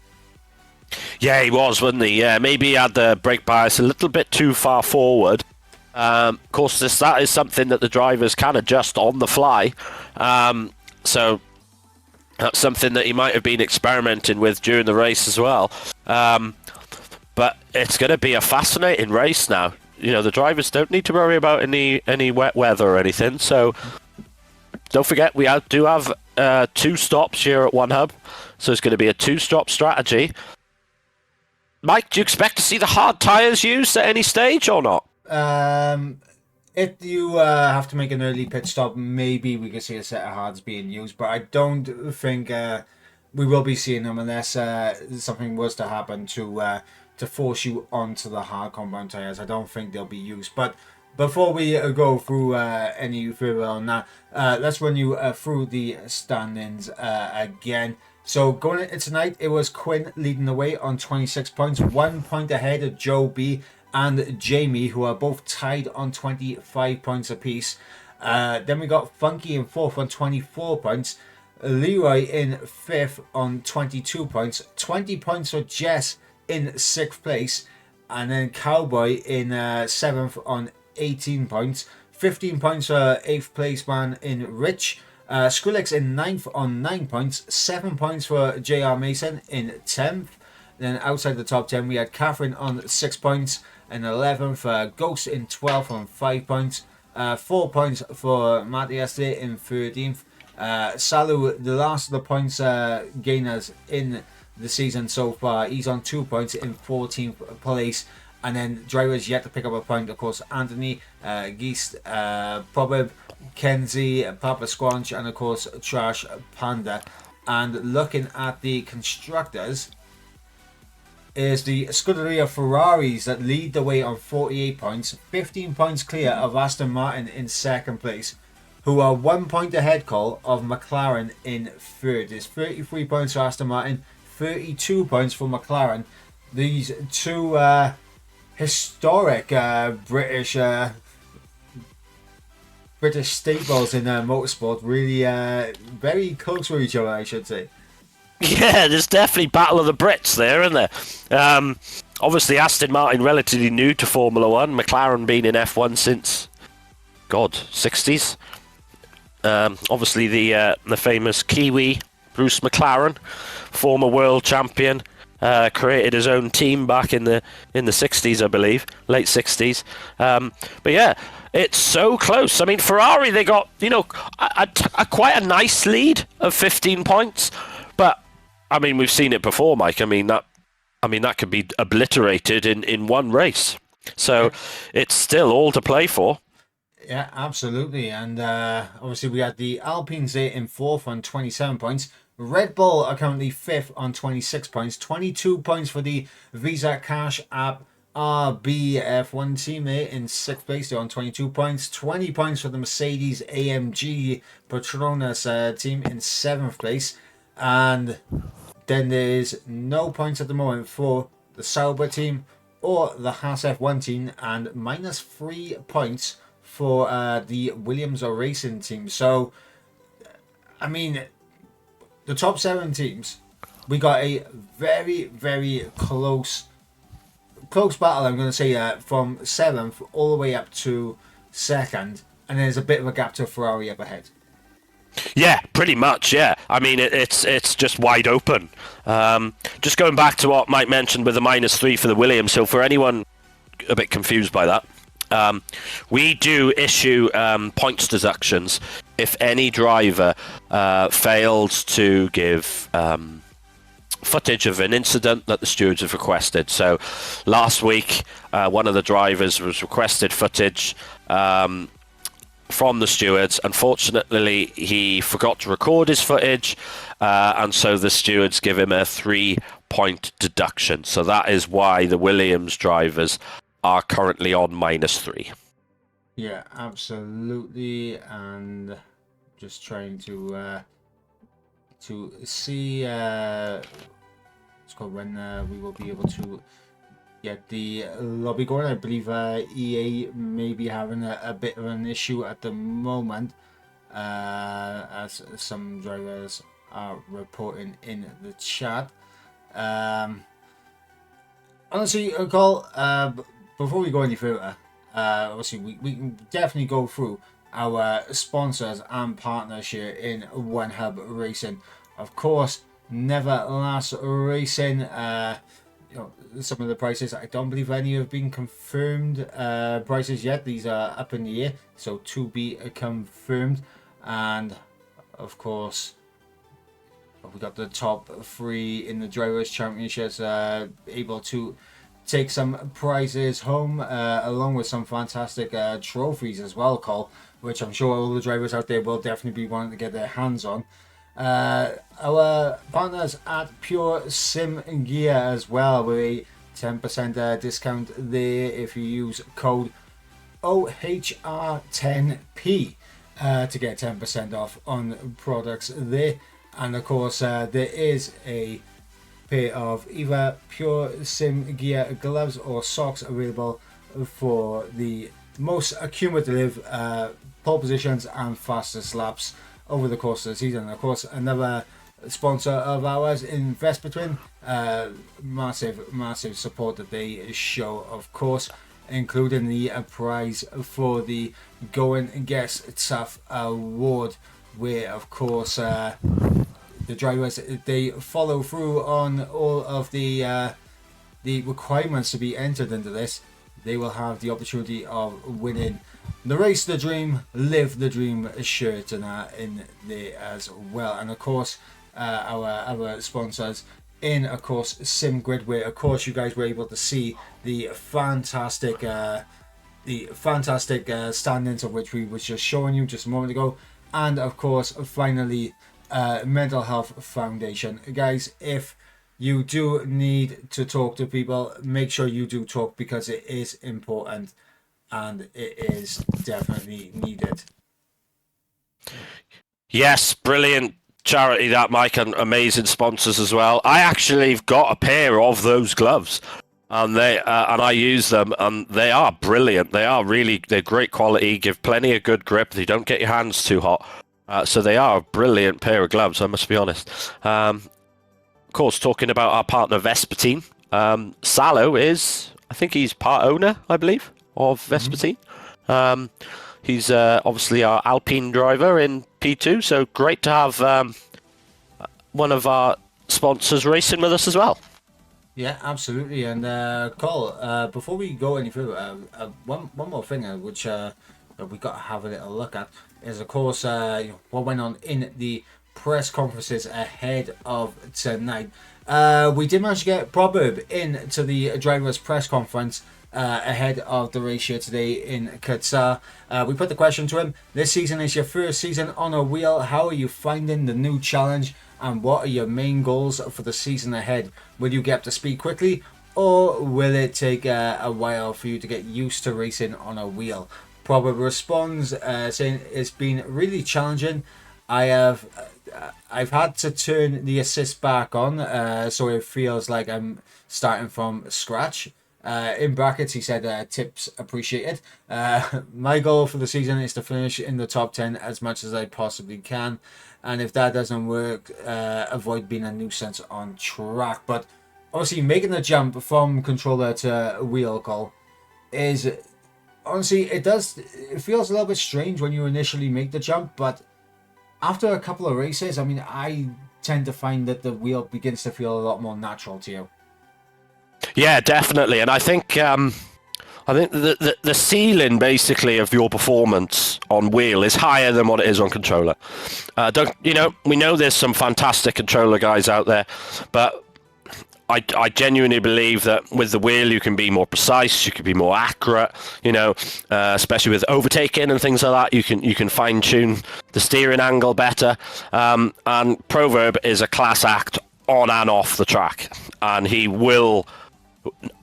Yeah, he was, wasn't he? Yeah, maybe he had the brake bias a little bit too far forward. Of course, that is something that the drivers can adjust on the fly. So that's something that he might have been experimenting with during the race as well. But it's going to be a fascinating race now. The drivers don't need to worry about any wet weather or anything. So don't forget, we do have 2 stops here at One Hub. So it's going to be a 2-stop strategy. Mike, do you expect to see the hard tyres used at any stage or not? If you have to make an early pit stop, maybe we could see a set of hards being used, but I don't think we will be seeing them unless something was to happen to force you onto the hard compound tyres. I don't think they'll be used. But before we go through any further on that, let's run you through the standings again. So going into tonight, it was Quinn leading the way on 26 points, 1 point ahead of Joe B and Jamie, who are both tied on 25 points apiece. Then we got Funky in 4th on 24 points, Leroy in 5th on 22 points, 20 points for Jess in 6th place, and then Cowboy in 7th on 18 points, 15 points for 8th place man in Rich, Skrillex in 9th on 9 points, 7 points for JR Mason in 10th. Then outside the top 10 we had Catherine on 6 points and 11th, Ghost in 12th on 5 points, 4 points for Matty Estee in 13th. Salu, the last of the points gainers in the season so far, he's on 2 points in 14th place. And then drivers yet to pick up a point, of course, Anthony, Geist, Probab, Kenzie, Papa Squanch, and of course Trash Panda. And looking at the constructors, is the Scuderia Ferraris that lead the way on 48 points, 15 points clear of Aston Martin in 2nd place, who are 1 point ahead, Cole, of McLaren in 3rd. There's 33 points for Aston Martin, 32 points for McLaren. These two historic British staples in motorsport, really very close with each other, I should say. Yeah, there's definitely Battle of the Brits there, isn't there? Obviously, Aston Martin relatively new to Formula 1. McLaren been in F1 since, 60s. Obviously, the famous Kiwi, Bruce McLaren, former world champion, created his own team back in the 60s, I believe, late 60s. But yeah, it's so close. I mean, Ferrari, they got, quite a nice lead of 15 points. But I mean, we've seen it before, Mike. I mean that could be obliterated in one race. So it's still all to play for. Yeah, absolutely. And obviously we had the Alpines there in 4th on 27 points. Red Bull are currently 5th on 26 points. 22 points for the Visa Cash App RBF1 team there in 6th place. They're on 22 points. 20 points for the Mercedes AMG Petronas team in 7th place. And then there's no points at the moment for the Sauber team or the Haas F1 team, and -3 points for the Williams Racing team. So, I mean, the top 7 teams, we got a very, very close battle, I'm going to say, from 7th all the way up to 2nd, and there's a bit of a gap to Ferrari up ahead. Yeah, pretty much, yeah. I mean, it's just wide open. Just going back to what Mike mentioned with the -3 for the Williams, so for anyone a bit confused by that, we do issue points deductions if any driver fails to give footage of an incident that the stewards have requested. So last week, one of the drivers was requested footage from the stewards. Unfortunately, he forgot to record his footage, and so the stewards give him a 3-point deduction. So that is why the Williams drivers are currently on -3. Yeah, absolutely. And just trying to see it's called when we will be able to get the lobby going. I believe EA may be having a bit of an issue at the moment, as some drivers are reporting in the chat. Um, Honestly, Cole, before we go any further, obviously we can definitely go through our sponsors and partners here in One Hub Racing. Of course, Never Last Racing. You know, some of the prices, I don't believe any have been confirmed prices yet. These are up in the air, so to be confirmed. And of course, we got the top three in the Drivers' Championships, able to take some prizes home, along with some fantastic trophies as well, Cole, which I'm sure all the drivers out there will definitely be wanting to get their hands on. Our partners at Pure Sim Gear as well, with a 10% discount there if you use code OHR10P to get 10% off on products there. And of course, there is a pair of either Pure Sim Gear gloves or socks available for the most cumulative pole positions and fastest laps over the course of the season. Of course, another sponsor of ours in Vespertwin, massive support that they show, of course, including the prize for the Go and Guess Tough Award, where of course the drivers, they follow through on all of the requirements to be entered into this, they will have the opportunity of winning the Race the Dream, Live the Dream shirt and in there as well. And of course, our other sponsors in, of course, SimGrid, where of course you guys were able to see the fantastic stand-ins of which we was just showing you just a moment ago. And of course, finally, Mental Health Foundation. Guys, if you do need to talk to people, make sure you do talk, because it is important and it is definitely needed. Yes, brilliant charity that, Mike, and amazing sponsors as well. I actually have got a pair of those gloves, and I use them, and they are brilliant. They're great quality, give plenty of good grip. They don't get your hands too hot, so they are a brilliant pair of gloves, I must be honest. Of course, talking about our partner Vespertine, Salo is, I think he's part owner, I believe, of Vespertine. He's obviously our Alpine driver in P2, so great to have one of our sponsors racing with us as well. Yeah, absolutely. And Cole, before we go any further, one more thing which we got to have a little look at is, of course, what went on in the press conferences ahead of tonight. We did manage to get Proverb into the driver's press conference ahead of the race here today in Qatar. We put the question to him: this season is your first season on a wheel. How are you finding the new challenge, and what are your main goals for the season ahead? Will you get up to speed quickly, or will it take a while for you to get used to racing on a wheel? Proverb responds saying it's been really challenging. I've had to turn the assist back on, so it feels like I'm starting from scratch. In brackets, he said, tips appreciated. My goal for the season is to finish in the top 10 as much as I possibly can. And if that doesn't work, avoid being a nuisance on track. But obviously, making the jump from controller to wheel call is, honestly, it feels a little bit strange when you initially make the jump. But after a couple of races, I mean, I tend to find that the wheel begins to feel a lot more natural to you. Yeah, definitely, and I think the ceiling basically of your performance on wheel is higher than what it is on controller. We know there's some fantastic controller guys out there, but I genuinely believe that with the wheel you can be more precise, you can be more accurate. Especially with overtaking and things like that, you can fine tune the steering angle better. And Proverb is a class act on and off the track, and he will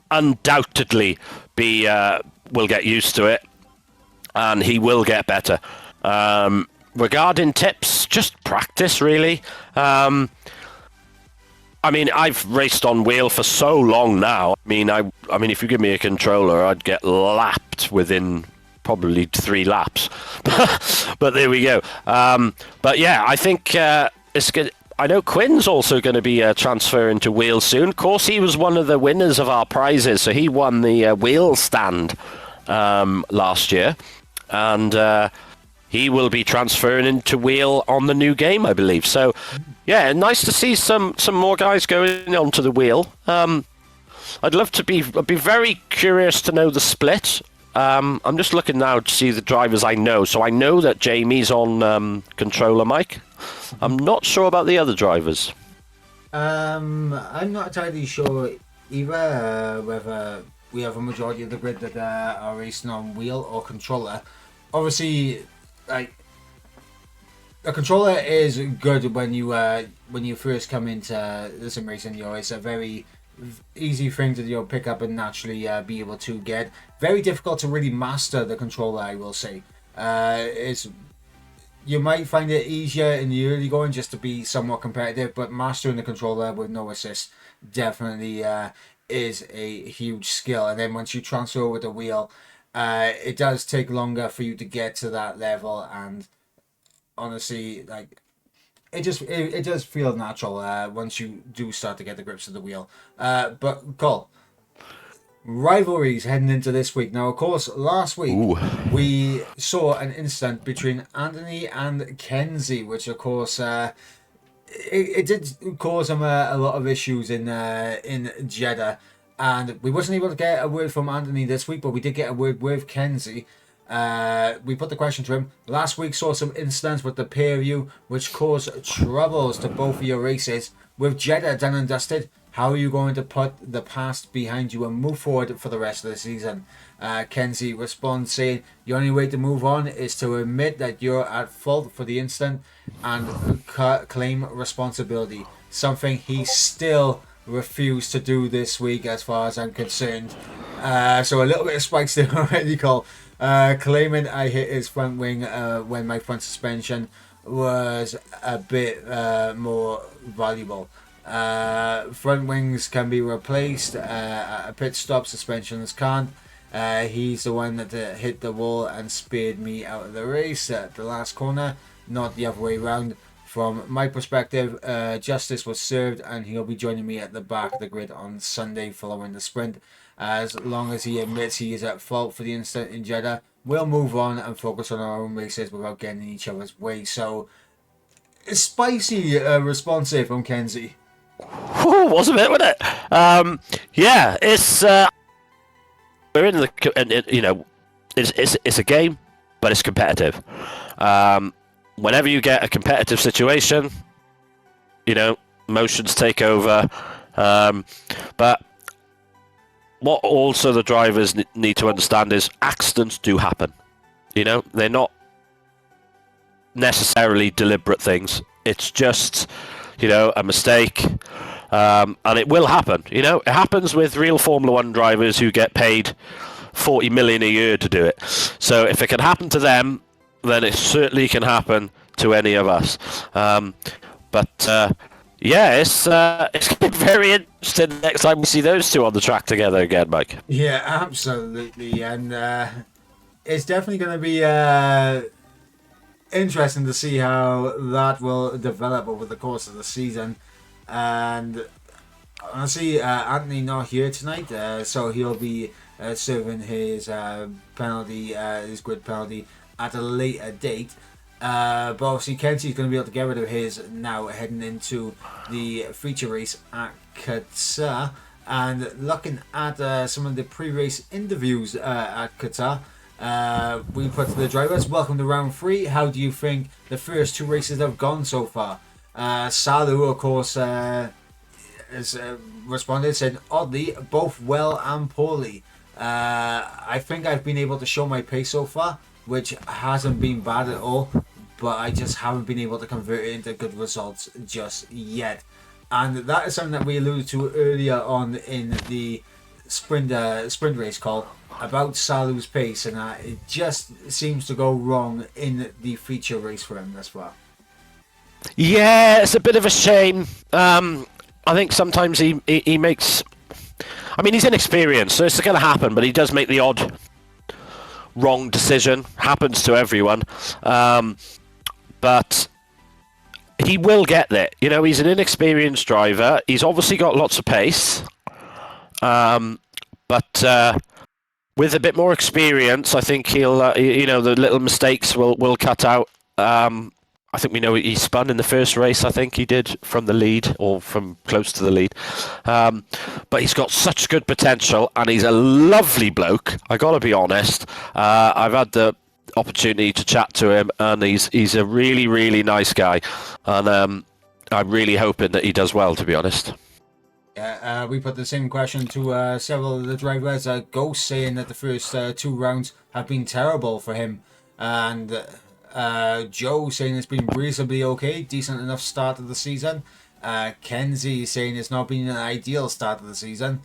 undoubtedly will get used to it. and he will get better. Regarding tips, just practice, really. I mean, I've raced on wheel for so long now. I mean, if you give me a controller, I'd get lapped within probably 3 laps. But there we go. But yeah, I think it's good. I know Quinn's also going to be transferring to wheel soon. Of course, he was one of the winners of our prizes, so he won the wheel stand last year, and he will be transferring into wheel on the new game, I believe. So, yeah, nice to see some more guys going onto the wheel. I'd be very curious to know the split. I'm just looking now to see the drivers I know. So I know that Jamie's on controller mic. I'm not sure about the other drivers. I'm not entirely sure either whether we have a majority of the grid that are racing on wheel or controller. Obviously, like, a controller is good when you first come into the sim racing. It's a very easy thing to pick up and naturally be able to get. Very difficult to really master the controller, I will say. You might find it easier in the early going just to be somewhat competitive, but mastering the controller with no assist definitely is a huge skill. And then once you transfer over the wheel, it does take longer for you to get to that level, and honestly, like, it does feel natural once you do start to get the grips of the wheel. But Cole, rivalries heading into this week. Now, of course, last week we saw an incident between Anthony and Kenzie, which of course it did cause him a lot of issues in Jeddah. And we wasn't able to get a word from Anthony this week, but we did get a word with Kenzie. We put the question to him. Last week saw some incidents with the pair of you, which caused troubles to both of your races. With Jeddah done and dusted, how are you going to put the past behind you and move forward for the rest of the season? Kenzie responds saying, the only way to move on is to admit that you're at fault for the incident and claim responsibility. Something he still refused to do this week as far as I'm concerned. So a little bit of spikes there already, Cole. Claiming I hit his front wing when my front suspension was a bit more valuable. Front wings can be replaced at a pit stop, suspensions can't. He's the one that hit the wall and speared me out of the race at the last corner, not the other way around. From my perspective, justice was served, and he'll be joining me at the back of the grid on Sunday following the sprint. As long as he admits he is at fault for the incident in Jeddah, we'll move on and focus on our own races without getting in each other's way. So, a spicy response here from Kenzie. Was a bit, wasn't it? Yeah, it's we're in the, and you know, it's a game, but it's competitive. Whenever you get a competitive situation, you know, emotions take over. But what also the drivers need to understand is accidents do happen. You know, they're not necessarily deliberate things. It's just, you know, a mistake. And it will happen. You know, it happens with real Formula One drivers who get paid 40 million a year to do it. So if it can happen to them, then it certainly can happen to any of us. Yeah, it's going to be very interesting next time we see those two on the track together again, Mike. Yeah, absolutely. And it's definitely going to be interesting to see how that will develop over the course of the season. And honestly, Anthony not here tonight, so he'll be serving his penalty, his grid penalty, at a later date. But obviously Kenzie's going to be able to get rid of his now heading into the feature race at Qatar. And looking at some of the pre-race interviews at Qatar, we put to the drivers, welcome to round 3. How do you think the first 2 races have gone so far? Salu, of course, has responded, said, oddly, both well and poorly. I think I've been able to show my pace so far, which hasn't been bad at all, but I just haven't been able to convert it into good results just yet. And that is something that we alluded to earlier on in the sprint race call about Salu's pace, and it just seems to go wrong in the feature race for him thus far. Yeah, it's a bit of a shame. I think sometimes he makes. I mean, he's inexperienced, so it's going to happen. But he does make the odd wrong decision. Happens to everyone. But he will get there. You know, he's an inexperienced driver. He's obviously got lots of pace. But with a bit more experience, I think he'll, you know, the little mistakes will cut out. I think we know he spun in the first race, I think he did, from the lead, or from close to the lead. But he's got such good potential, and he's a lovely bloke, I got to be honest. I've had the opportunity to chat to him, and he's a really, really nice guy. And I'm really hoping that he does well, to be honest. Yeah, we put the same question to several of the drivers. Ghost saying that the first 2 rounds have been terrible for him, and Joe saying it's been reasonably okay, decent enough start of the season. Kenzie saying it's not been an ideal start of the season,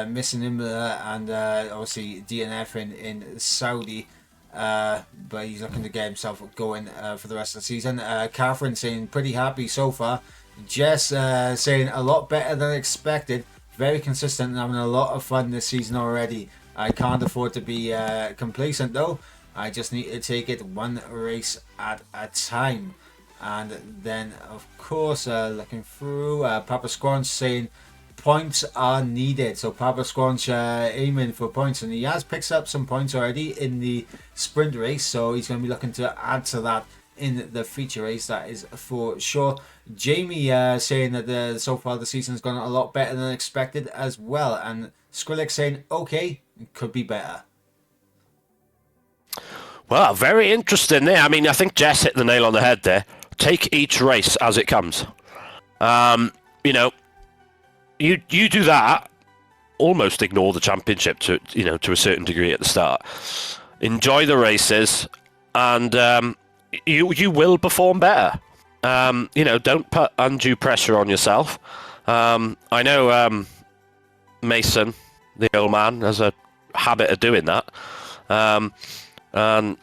missing him and obviously DNF in Saudi, but he's looking to get himself going for the rest of the season. Catherine saying pretty happy so far. Jess saying a lot better than expected, very consistent and having a lot of fun this season already. I can't afford to be complacent though. I just need to take it one race at a time. And then, of course, looking through, Papa Squanch saying points are needed. So Papa Squanch aiming for points, and he has picked up some points already in the sprint race. So he's going to be looking to add to that in the feature race, that is for sure. Jamie saying that so far the season's gone a lot better than expected as well. And Skrillex saying, okay, could be better. Well, very interesting there. I mean, I think Jess hit the nail on the head there. Take each race as it comes. You know, you do that, almost ignore the championship to a certain degree at the start. Enjoy the races, and you will perform better. You know, don't put undue pressure on yourself. I know Mason, the old man, has a habit of doing that. And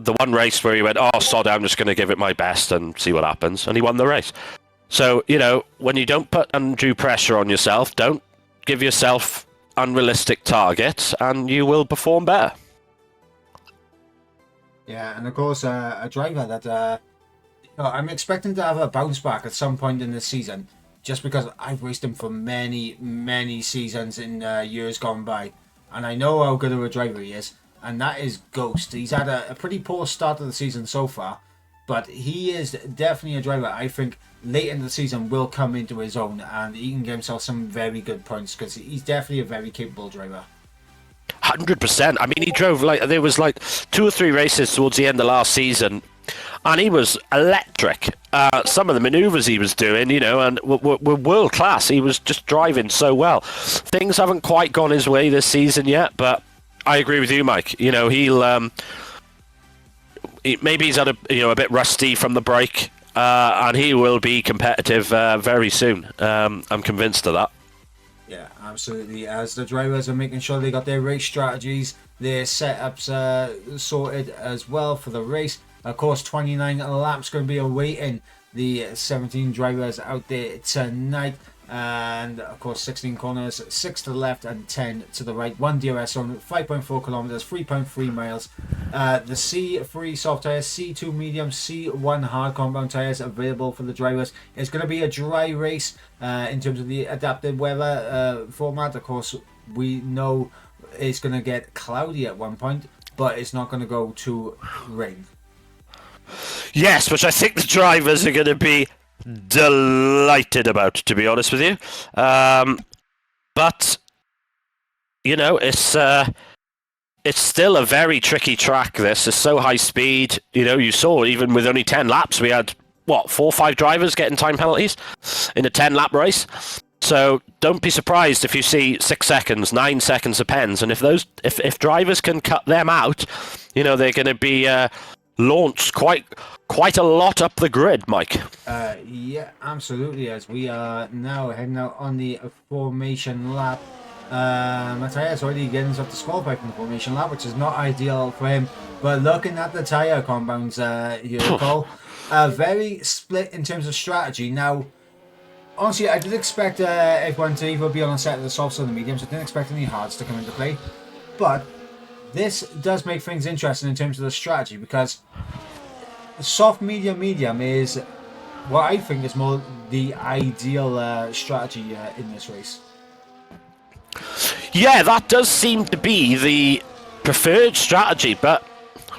the one race where he went, oh, sod, I'm just going to give it my best and see what happens. And he won the race. So, you know, when you don't put undue pressure on yourself, don't give yourself unrealistic targets, and you will perform better. Yeah, and of course, a driver that I'm expecting to have a bounce back at some point in this season, just because I've raced him for many, many seasons in years gone by. And I know how good of a driver he is. And that is Ghost. He's had a pretty poor start of the season so far, but he is definitely a driver I think late in the season will come into his own, and he can get himself some very good points because he's definitely a very capable driver. 100%. I mean, he drove there was 2 or 3 races towards the end of last season, and he was electric. Some of the manoeuvres he was doing, you know, and were world class. He was just driving so well. Things haven't quite gone his way this season yet, but I agree with you, Mike. You know, maybe he's had a bit rusty from the break, and he will be competitive very soon. I'm convinced of that. Yeah, absolutely. As the drivers are making sure they got their race strategies, their setups sorted as well for the race. Of course, 29 laps going to be awaiting the 17 drivers out there tonight. And of course 16 corners, 6 to the left and 10 to the right, 1 DRS zone, 5.4 kilometers, 3.3 miles. The C3 soft tires, C2 medium, C1 hard compound tires available for the drivers. It's going to be a dry race in terms of the adapted weather format. Of course, we know it's going to get cloudy at one point, but it's not going to go to rain. Yes, which I think the drivers are going to be delighted about, to be honest with you. But you know, it's still a very tricky track. This is so high speed. You know, you saw even with only 10 laps, we had 4 or 5 drivers getting time penalties in a 10-lap race. So don't be surprised if you see 6 seconds, 9 seconds of pens, and if drivers can cut them out, you know, they're going to be launched quite a lot up the grid, Mike. Yeah, absolutely. As we are now heading out on the formation lap, Matthias already getting himself disqualified from the formation lap, which is not ideal for him. But looking at the tyre compounds here, Cole, very split in terms of strategy. Now, honestly, I did expect everyone to either be on the side of the softs or the mediums. I didn't expect any hards to come into play. But this does make things interesting in terms of the strategy, because soft, medium, medium is what I think is more the ideal strategy in this race. Yeah, that does seem to be the preferred strategy, but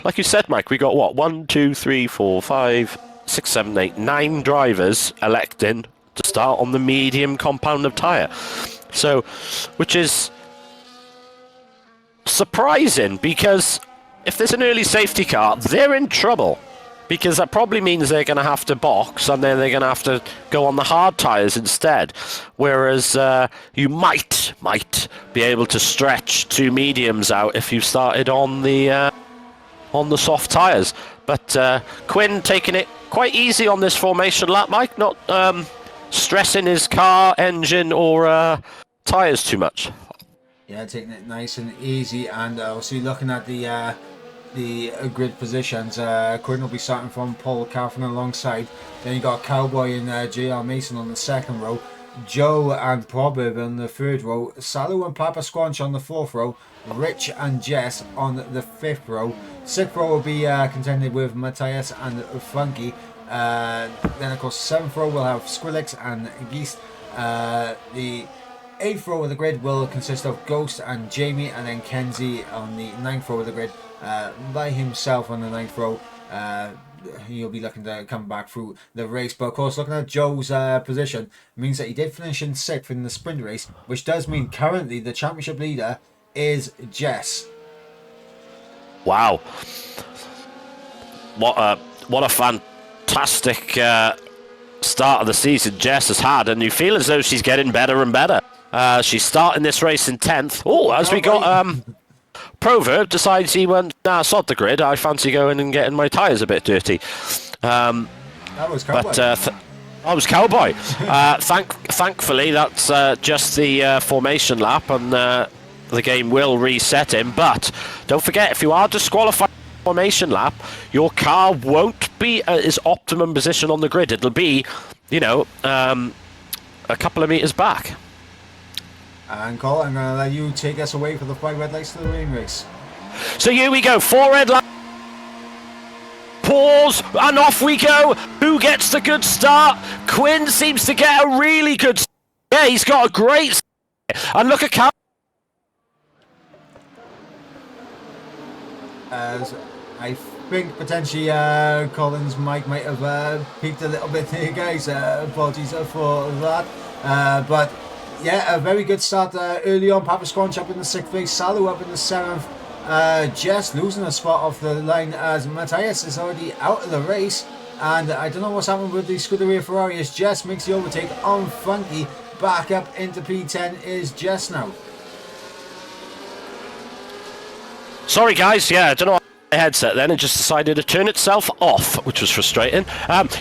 like you said, Mike, we got what? 1, 2, 3, 4, 5, 6, 7, 8, 9 drivers electing to start on the medium compound of tyre. So, which is surprising, because if there's an early safety car, they're in trouble, because that probably means they're going to have to box, and then they're going to have to go on the hard tyres instead. Whereas you might be able to stretch 2 mediums out if you started on the soft tyres. But Quinn taking it quite easy on this formation lap, Mike, not stressing his car, engine, or tyres too much. Yeah, taking it nice and easy, and obviously looking at the grid positions, Quinn will be starting from Paul Catherine alongside. Then you got Cowboy and JR Mason on the second row, Joe and Proverb on the third row, Salu and Papa Squanch on the fourth row, Rich and Jess on the fifth row. Sixth row will be contended with Matthias and Funky. Then of course seventh row will have Skrillex and Geist. The eighth row of the grid will consist of Ghost and Jamie, and then Kenzie on the ninth row of the grid by himself on the ninth row. He'll be looking to come back through the race. But of course, looking at Joe's position means that he did finish in sixth in the sprint race, which does mean currently the championship leader is Jess. Wow, what a fantastic start of the season Jess has had, and you feel as though she's getting better and better. She's starting this race in 10th. Oh, as we got Proverb decides he went, nah, sod the grid, I fancy going and getting my tyres a bit dirty. That was Cowboy. But I was Cowboy. Thankfully, that's just the formation lap, and the game will reset him. But don't forget, if you are disqualified formation lap, your car won't be at its optimum position on the grid. It'll be, a couple of metres back. And Cole, I'm going to let you take us away for the 5 red lights to the rain race. So here we go, 4 red lights. Pause, and off we go. Who gets the good start? Quinn seems to get a really good start. Yeah, he's got a great start. And look at Cal. As I think potentially Colin's mic might have peaked a little bit here, guys. Apologies for that. But yeah, a very good start early on. Papa Squanch up in the 6th place, Salu up in the 7th. Jess losing a spot off the line as Matthias is already out of the race. And I don't know what's happened with the Scuderia Ferrari as Jess makes the overtake on Funky. Back up into P10 is Jess now. Sorry guys, yeah, I don't know my headset then, it just decided to turn itself off, which was frustrating.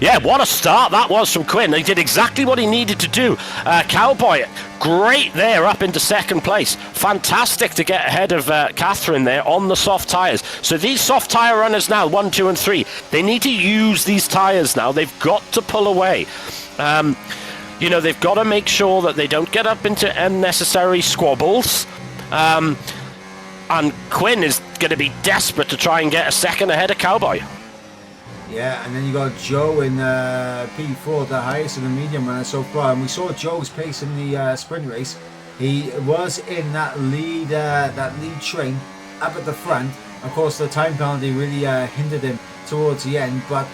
Yeah, what a start that was from Quinn. He did exactly what he needed to do. Cowboy, great there up into 2nd place. Fantastic to get ahead of Catherine there on the soft tyres. So these soft tyre runners now, 1, 2 and 3, they need to use these tyres now. They've got to pull away. They've got to make sure that they don't get up into unnecessary squabbles. And Quinn is going to be desperate to try and get a second ahead of Cowboy. Yeah, and then you got Joe in P4, the highest in the medium runner so far. And we saw Joe's pace in the sprint race. He was in that lead train up at the front. Of course, the time penalty really hindered him towards the end. But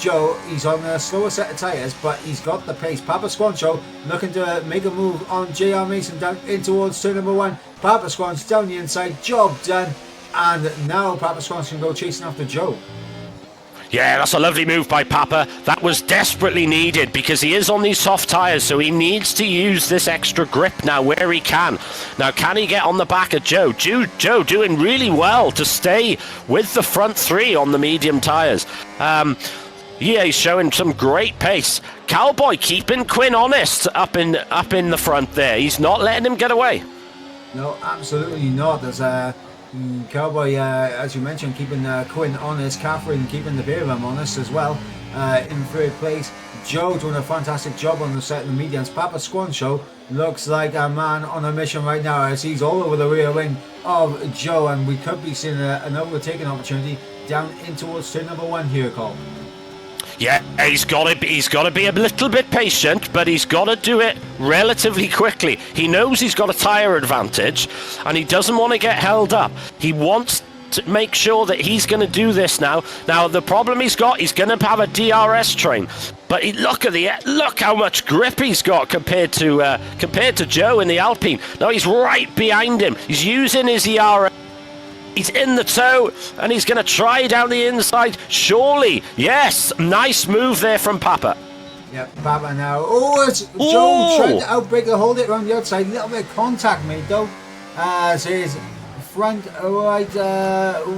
Joe, he's on a slower set of tyres, but he's got the pace. Papa Squancho looking to make a move on JR Mason down in towards turn number 1. Papa Squanch down the inside, job done. And now Papa Squanch can go chasing after Joe. Yeah, that's a lovely move by Papa. That was desperately needed because he is on these soft tyres, so he needs to use this extra grip now where he can. Now, can he get on the back of Joe? Joe doing really well to stay with the front 3 on the medium tyres. Yeah, he's showing some great pace. Cowboy keeping Quinn honest up in the front there. He's not letting him get away. No, absolutely not. There's Cowboy, as you mentioned, keeping Quinn honest, Catherine keeping the pair of them honest as well. In third place, Joe doing a fantastic job on the set of the mediums. Papa Squancho looks like a man on a mission right now as he's all over the rear wing of Joe, and we could be seeing an overtaking opportunity down in towards turn number 1 here, Cole. Yeah, he's got to be a little bit patient, but he's got to do it relatively quickly. He knows he's got a tyre advantage, and he doesn't want to get held up. He wants to make sure that he's going to do this now. Now, the problem he's got, he's going to have a DRS train, but look how much grip he's got compared to Joe in the Alpine. Now he's right behind him. He's using his ERS. He's in the toe, and he's going to try down the inside. Surely, yes, nice move there from Papa. Yeah, Papa now. Oh, it's Joe trying to outbrake the hold it around the outside. A little bit of contact made though. As his front right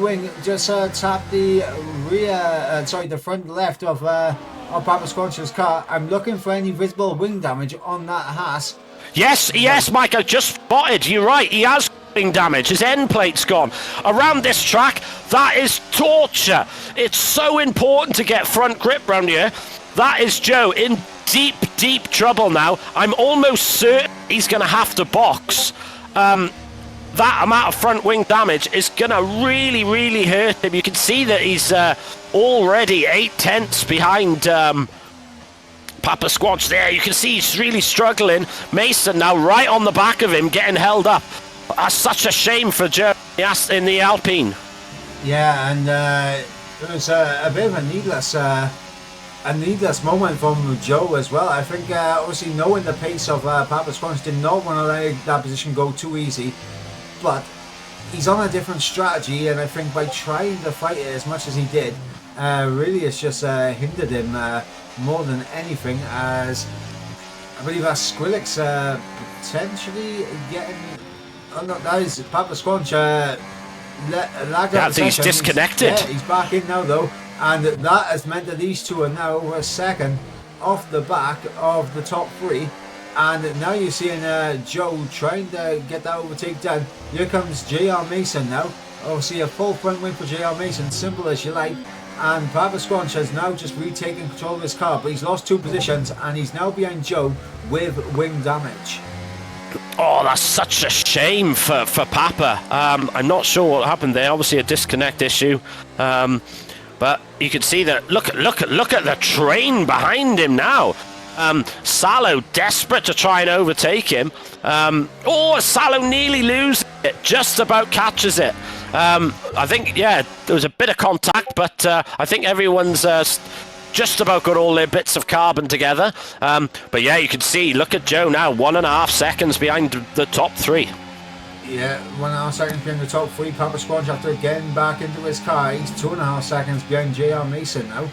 wing just tapped the the front left of Papa Squanch's car. I'm looking for any visible wing damage on that Haas. Yes, Mike, I just spotted. You're right. He has damage. His end plate's gone. Around this track, that is torture. It's so important to get front grip round here. That is Joe in deep trouble now. I'm almost certain he's going to have to box. That amount of front wing damage is going to really hurt him. You can see that he's already 8/10 behind Papa Squanch there. You can see he's really struggling. Mason now right on the back of him, getting held up. That's such a shame for Joe in the Alpine. Yeah, and it was a bit of a needless moment from Joe as well. I think obviously knowing the pace of Papa Squanch did not want to let that position go too easy, but he's on a different strategy, and I think by trying to fight it as much as he did, really it's just hindered him more than anything, as I believe that's Skrillex potentially getting... Oh no, that is Papa Squanch lagged out. He's disconnected. He's back in now though, and that has meant that these two are now a second off the back of the top 3. And now you're seeing Joe trying to get that overtake done. Here comes JR Mason now. Obviously a full front wing for JR Mason, simple as you like. And Papa Squanch has now just retaken control of his car, but he's lost 2 positions and he's now behind Joe with wing damage. Oh, that's such a shame for Papa. I'm not sure what happened there. Obviously a disconnect issue. But you can see that, look at the train behind him now. Salo desperate to try and overtake him. Salo nearly loses it, just about catches it. I think, yeah, there was a bit of contact, but I think everyone's just about got all their bits of carbon together. But yeah, you can see, look at Joe now, 1.5 seconds behind the top 3. Yeah, 1.5 seconds behind the top 3. Papa Squanch after getting back into his car. He's 2.5 seconds behind JR Mason now.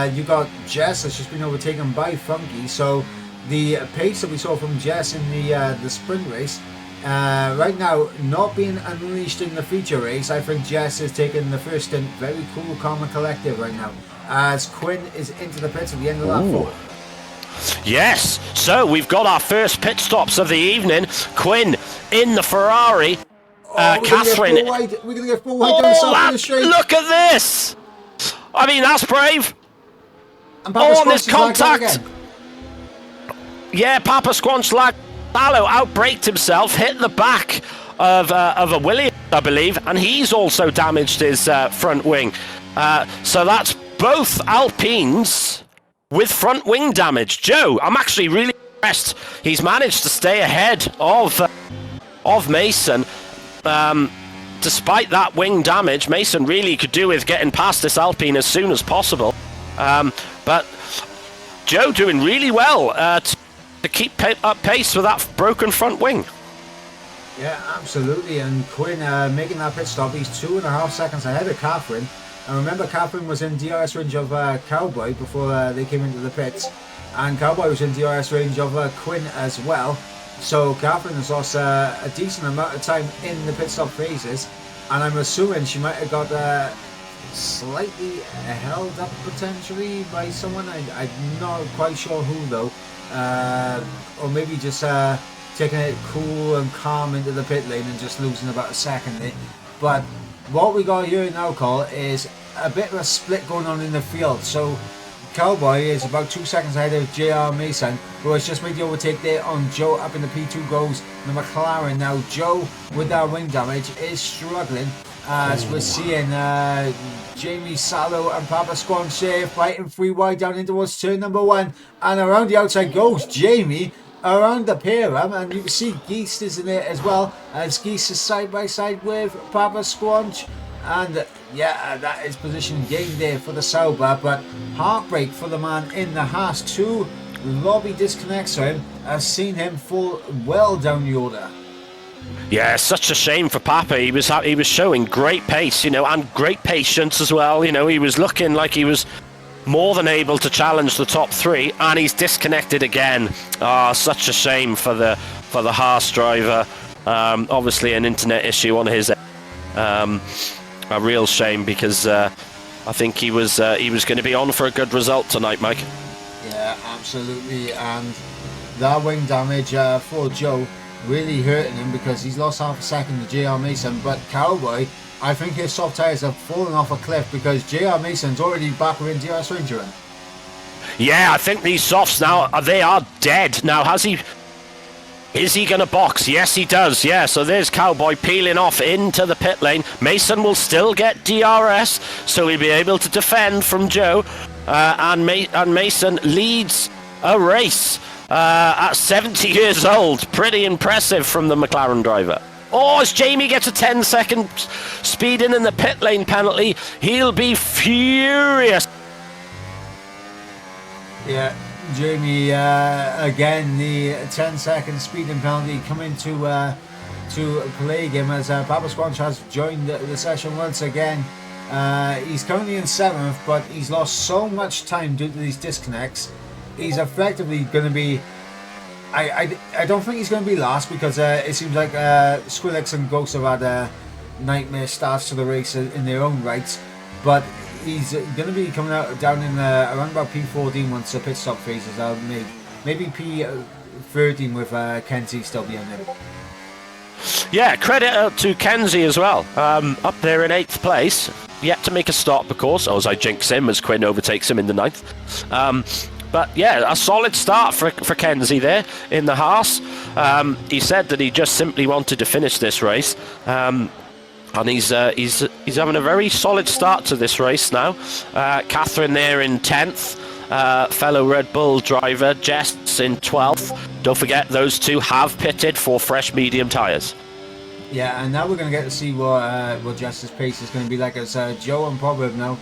You got Jess that's just been overtaken by Funky. So the pace that we saw from Jess in the sprint race, right now not being unleashed in the feature race. I think Jess is taking the first stint very cool, calm and collective right now, as Quinn is into the pits at the end of lap 4. Yes, so we've got our first pit stops of the evening. Quinn in the Ferrari. Catherine. We're going to get full wide down the side of the straight. Look at this. I mean, that's brave. And Papa this contact. Yeah, Papa Squanch lagged. Salo outbraked himself, hit the back of a Williams, I believe, and he's also damaged his front wing. So that's both Alpines with front wing damage. Joe, I'm actually really impressed. He's managed to stay ahead of Mason. Despite that wing damage, Mason really could do with getting past this Alpine as soon as possible. But Joe doing really well to keep up pace with that broken front wing. Yeah, absolutely. And Quinn making that pit stop. He's 2.5 seconds ahead of Catherine. And remember, Catherine was in DRS range of Cowboy before they came into the pits. And Cowboy was in DRS range of Quinn as well. So Catherine has lost a decent amount of time in the pit stop phases. And I'm assuming she might have got slightly held up potentially by someone. I'm not quite sure who though. Or maybe just taking it cool and calm into the pit lane and just losing about a second there. But what we got here now, Cole, is a bit of a split going on in the field. So Cowboy is about 2 seconds ahead of JR Mason, who has just made the overtake there on Joe. Up in the P2 goes the McLaren. Now Joe, with that wing damage, is struggling, as we're seeing Jamie Sallow and Papa Squanch there fighting 3 wide down in towards turn number 1, and around the outside goes Jamie around the pair, and you can see Geese is in it as well, as Geese is side by side with Papa Squanch. And yeah, that is position gained there for the Sauber, but heartbreak for the man in the Haas. 2 lobby disconnects for him, has seen him fall well down the order. Yeah, such a shame for Papa. He was showing great pace, you know, and great patience as well. You know, he was looking like he was more than able to challenge the top 3, and he's disconnected again. Such a shame for the Haas driver. Obviously an internet issue on his end. A real shame, because I think he was going to be on for a good result tonight, Mike. Yeah, absolutely. And that wing damage for Joe really hurting him, because he's lost half a second to JR Mason. But Cowboy, I think his soft tyres have fallen off a cliff, because JR Mason's already back within DRS range of him. Yeah, I think these softs now, they are dead. Now, is he going to box? Yes, he does. Yeah, so there's Cowboy peeling off into the pit lane. Mason will still get DRS, so he'll be able to defend from Joe. And Mason leads a race at 70 years old. Pretty impressive from the McLaren driver. Oh, as Jamie gets a 10-second speed in the pit lane penalty, he'll be furious. Yeah. Jamie, again, the 10-second speeding penalty coming to plague him, as Papa Squanch has joined the session once again. He's currently in 7th, but he's lost so much time due to these disconnects. He's effectively going to be... I don't think he's going to be last, because it seems like Skrillex and Ghost have had nightmare starts to the race in their own right. But he's going to be coming out down in around about P14 once the pit stop phases are made. Maybe P13 with Kenzie still behind him. Yeah, credit to Kenzie as well. Up there in 8th place. Yet to make a stop, of course. As I jinx him, as Quinn overtakes him in the 9th. But yeah, a solid start for Kenzie there in the Haas. He said that he just simply wanted to finish this race. And he's having a very solid start to this race now. Catherine there in 10th. Fellow Red Bull driver Jess in 12th. Don't forget, those 2 have pitted for fresh medium tyres. Yeah, and now we're going to get to see what Jess's pace is going to be like, as Joe and Proverb now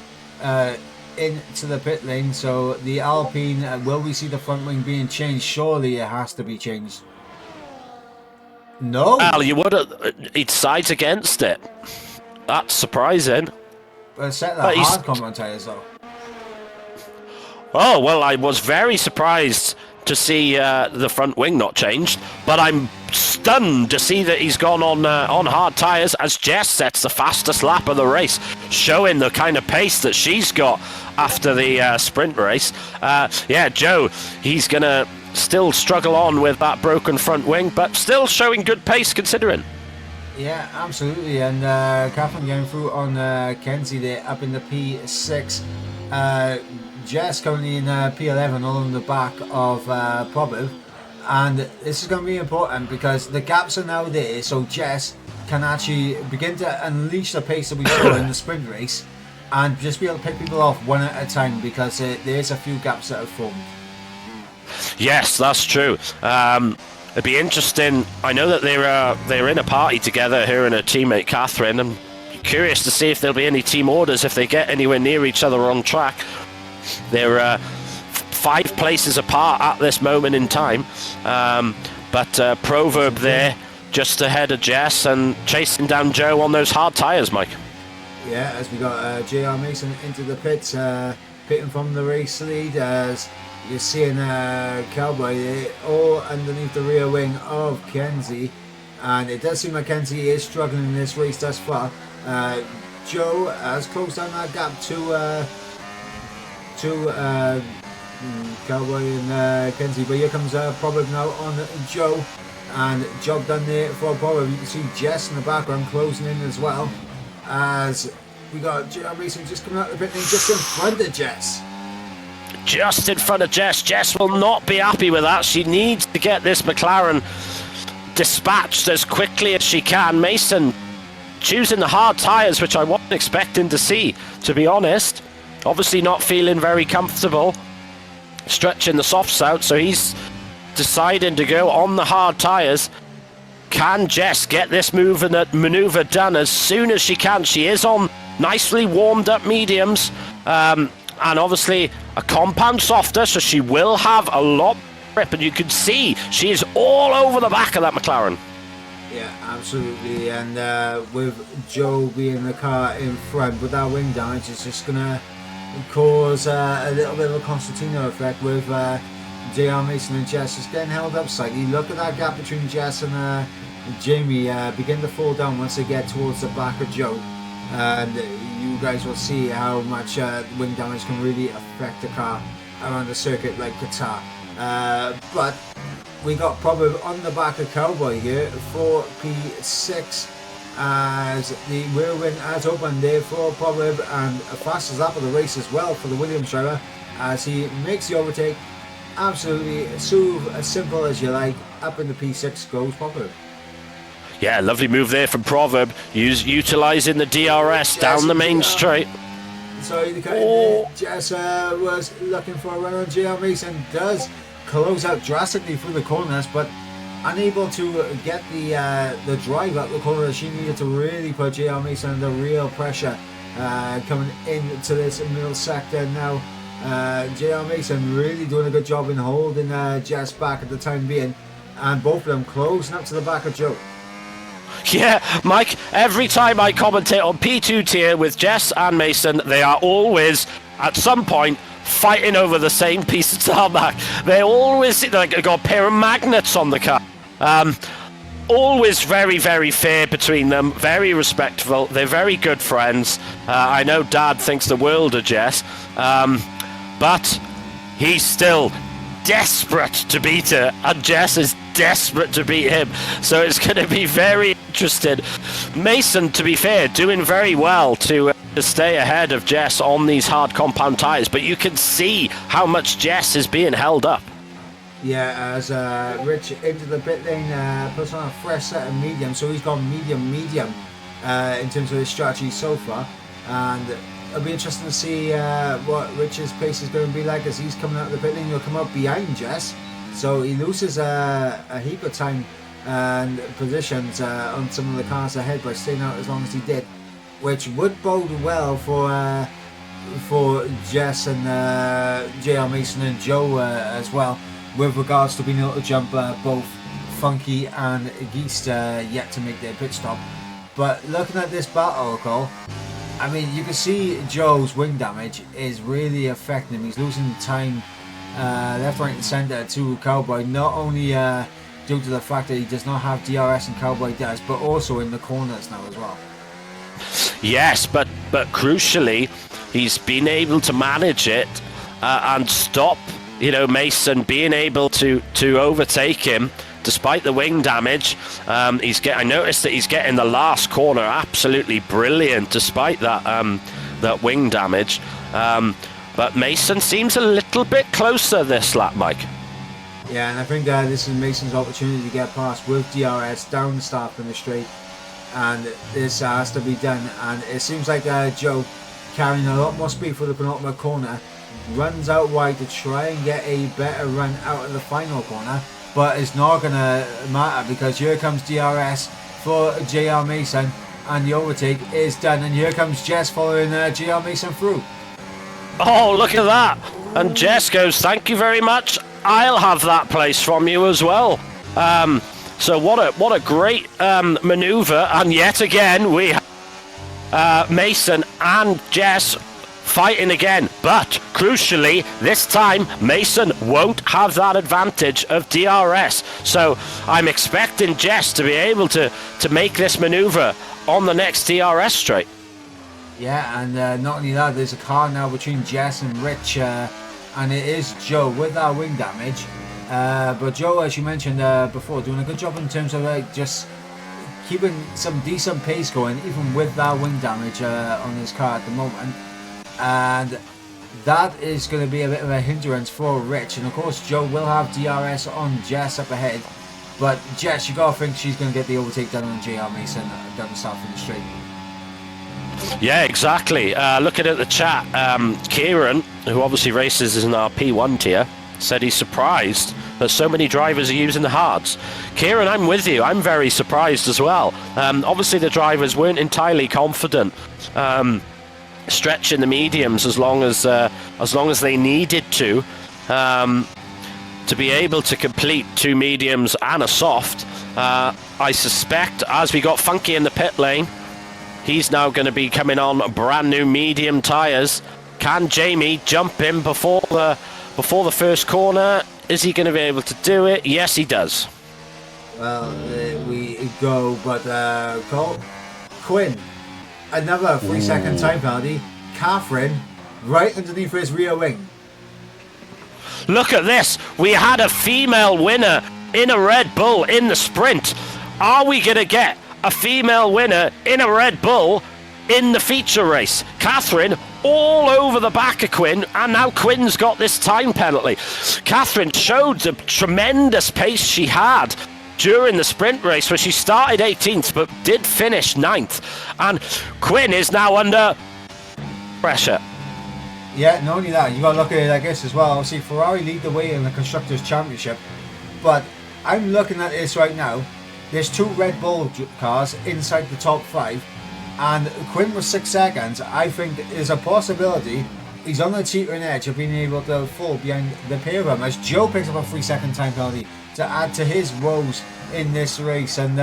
into the pit lane. So the Alpine, will we see the front wing being changed? Surely it has to be changed. No. Well, you would have. It sides against it. That's surprising. Well, set that hard compound tyres though. Oh well, I was very surprised to see the front wing not changed, but I'm stunned to see that he's gone on hard tyres, as Jess sets the fastest lap of the race, showing the kind of pace that she's got after the sprint race. Yeah, Joe, he's gonna still struggle on with that broken front wing, but still showing good pace considering. Yeah, absolutely. And Catherine going through on Kenzie there up in the P6. Jess currently in P11, all on the back of Proverb. And this is going to be important, because the gaps are now there, so Jess can actually begin to unleash the pace that we saw in the sprint race and just be able to pick people off one at a time, because there's a few gaps that have formed. Yes, that's true. It'd be interesting. I know that they're in a party together, her and her teammate Catherine. I'm curious to see if there'll be any team orders if they get anywhere near each other on track. They're 5 places apart at this moment in time, but Proverb there just ahead of Jess and chasing down Joe on those hard tyres, Mike. Yeah, as we got JR Mason into the pits, pitting from the race lead, as you're seeing Cowboy there, all underneath the rear wing of Kenzie, and it does seem like Kenzie is struggling in this race thus far. Joe has closed down that gap to Cowboy and Kenzie. But here comes Proverb now on Joe. And job done there for Proverb. You can see Jess in the background closing in as well. As we got JR Mason just coming out of the pit lane just in front of Jess. Just in front of Jess. Jess will not be happy with that. She needs to get this McLaren dispatched as quickly as she can. Mason choosing the hard tyres, which I wasn't expecting to see, to be honest. Obviously not feeling very comfortable stretching the softs out, so he's deciding to go on the hard tyres. Can Jess get this manoeuvre done as soon as she can? She is on nicely warmed up mediums, and obviously a compound softer, so she will have a lot of grip, and you can see she is all over the back of that McLaren. Yeah, absolutely. And with Joe being the car in front with that wing damage, it's just going to cause a little bit of a concertina effect with JR Mason and Jess just getting held up slightly. Look at that gap between Jess and Jamie begin to fall down once they get towards the back of Joe. And you guys will see how much wing damage can really affect the car around a circuit like Qatar. But we got Proverb on the back of Cowboy here for P6 as the rear wing has opened there for Proverb, and a fastest lap of the race as well for the Williams driver as he makes the overtake. Absolutely smooth, as simple as you like. Up in the P6 goes Proverb. Yeah, lovely move there from Proverb, utilising the DRS down the main straight. Sorry, the cut in there. Jess was looking for a run on JR Mason, does close out drastically through the corners, but unable to get the drive up the corner. She needed to really put JR Mason under real pressure coming into this middle sector now. JR Mason really doing a good job in holding Jess back at the time being, and both of them closing up to the back of Joe. Yeah, Mike, every time I commentate on P2 tier with Jess and Mason, they are always, at some point, fighting over the same piece of tarmac. They're always, like, got a pair of magnets on the car. Always very, very fair between them, very respectful. They're very good friends. I know Dad thinks the world of Jess, but he's still desperate to beat her, and Jess is desperate to beat him, so it's going to be very interesting. Mason, to be fair, doing very well to stay ahead of Jess on these hard compound tyres, but you can see how much Jess is being held up. Yeah, as Rich into the pit lane, puts on a fresh set of medium, so he's gone medium in terms of his strategy so far, and it'll be interesting to see what Rich's pace is going to be like as he's coming out of the pit lane. He'll come up behind Jess, so he loses a heap of time and positions on some of the cars ahead by staying out as long as he did, which would bode well for Jess and JR Mason and Joe as well, with regards to being able to jump both Funky and Geist yet to make their pit stop. But looking at this battle call, I mean, you can see Joe's wing damage is really affecting him. He's losing time left, right and centre to Cowboy, not only due to the fact that he does not have DRS and Cowboy does, but also in the corners now as well. Yes, but crucially, he's been able to manage it and stop, Mason being able to overtake him despite the wing damage. I noticed that he's getting the last corner absolutely brilliant despite that wing damage. But Mason seems a little bit closer this lap, Mike. Yeah, and I think this is Mason's opportunity to get past with DRS down the start in the straight, and this has to be done. And it seems like Joe, carrying a lot more speed for the penultimate corner, runs out wide to try and get a better run out of the final corner, but it's not going to matter because here comes DRS for JR Mason, and the overtake is done, and here comes Jess following JR Mason through. Oh, look at that. And Jess goes, thank you very much. I'll have that place from you as well. So what a great manoeuvre. And yet again, we have Mason and Jess fighting again. But crucially, this time, Mason won't have that advantage of DRS. So I'm expecting Jess to be able to make this manoeuvre on the next DRS straight. Yeah, and not only that, there's a car now between Jess and Rich and it is Joe with that wing damage. But Joe, as you mentioned before, doing a good job in terms of just keeping some decent pace going, even with that wing damage on his car at the moment. And that is going to be a bit of a hindrance for Rich. And of course, Joe will have DRS on Jess up ahead. But Jess, you got to think she's going to get the overtake done on JR Mason down the south of the straight. Yeah, exactly. Looking at the chat, Kieran, who obviously races in our P1 tier, said he's surprised that so many drivers are using the hards. Kieran, I'm with you. I'm very surprised as well. Obviously, the drivers weren't entirely confident stretching the mediums as long as they needed to be able to complete 2 mediums and a soft. I suspect as we got Funky in the pit lane, he's now going to be coming on brand new medium tyres. Can Jamie jump in before the first corner? Is he going to be able to do it? Yes, he does. Well, we go, but Cole, Quinn, another 3-second time penalty. Catherine, right underneath his rear wing. Look at this. We had a female winner in a Red Bull in the sprint. Are we going to get a female winner in a Red Bull in the feature race? Catherine all over the back of Quinn, and now Quinn's got this time penalty. Catherine showed the tremendous pace she had during the sprint race, where she started 18th but did finish 9th, and Quinn is now under pressure. Yeah, not only that, you got to look at it like this as well. Obviously, Ferrari lead the way in the Constructors' Championship, but I'm looking at this right now. There's 2 Red Bull cars inside the top 5, and Quinn was 6 seconds. I think there's a possibility he's on the teetering edge of being able to fall behind the pair of them, as Joe picks up a 3-second time penalty to add to his woes in this race. And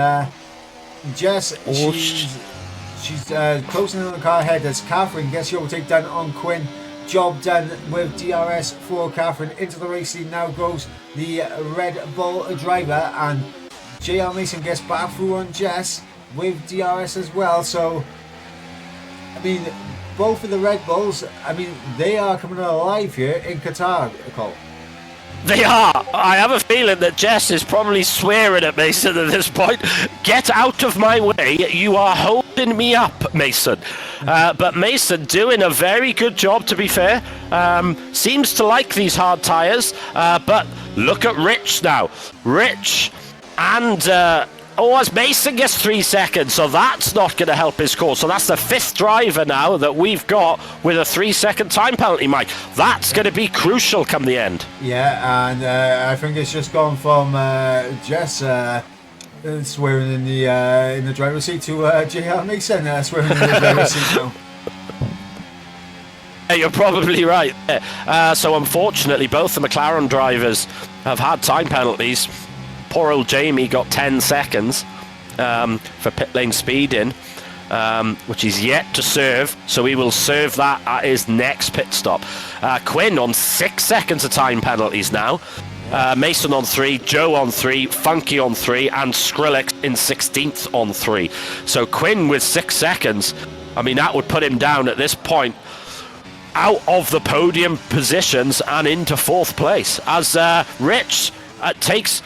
Jess, she's closing in on the car ahead as Catherine gets the overtake done on Quinn. Job done with DRS for Catherine. Into the race lead now goes the Red Bull driver, and JR Mason gets back through on Jess with DRS as well. So, I mean, both of the Red Bulls, I mean, they are coming alive here in Qatar, Cole. They are. I have a feeling that Jess is probably swearing at Mason at this point. Get out of my way. You are holding me up, Mason. But Mason doing a very good job, to be fair. Seems to like these hard tyres. But look at Rich now. Rich and... as Mason gets 3 seconds, so that's not going to help his cause. So that's the 5th driver now that we've got with a 3-second time penalty, Mike. That's going to be crucial come the end. Yeah, and I think it's just gone from Jess swearing in the driver's seat to JR Mason swearing in the driver's seat now. Yeah, you're probably right. So unfortunately, both the McLaren drivers have had time penalties. Poor old Jamie got 10 seconds for pit lane speeding, which he's yet to serve, so he will serve that at his next pit stop. Quinn on 6 seconds of time penalties now. Mason on 3, Joe on 3, Funky on 3, and Skrillex in 16th on 3. So Quinn with 6 seconds, I mean, that would put him down at this point out of the podium positions and into 4th place, as Rich takes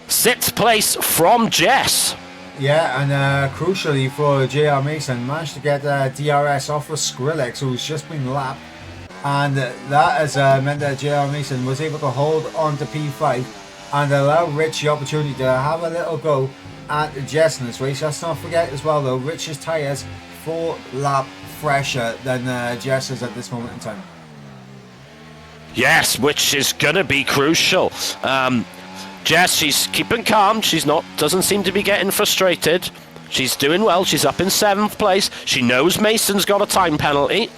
6th place from Jess. Yeah, and crucially for JR Mason, managed to get DRS off of Skrillex, who's just been lapped, and that has meant that JR Mason was able to hold on to P5 and allow Rich the opportunity to have a little go at Jess in this race. Let's not forget as well though, Rich's tyres 4 lap fresher than Jess's at this moment in time. Yes, which is going to be crucial. Jess, she's keeping calm. Doesn't seem to be getting frustrated. She's doing well. She's up in 7th place. She knows Mason's got a time penalty.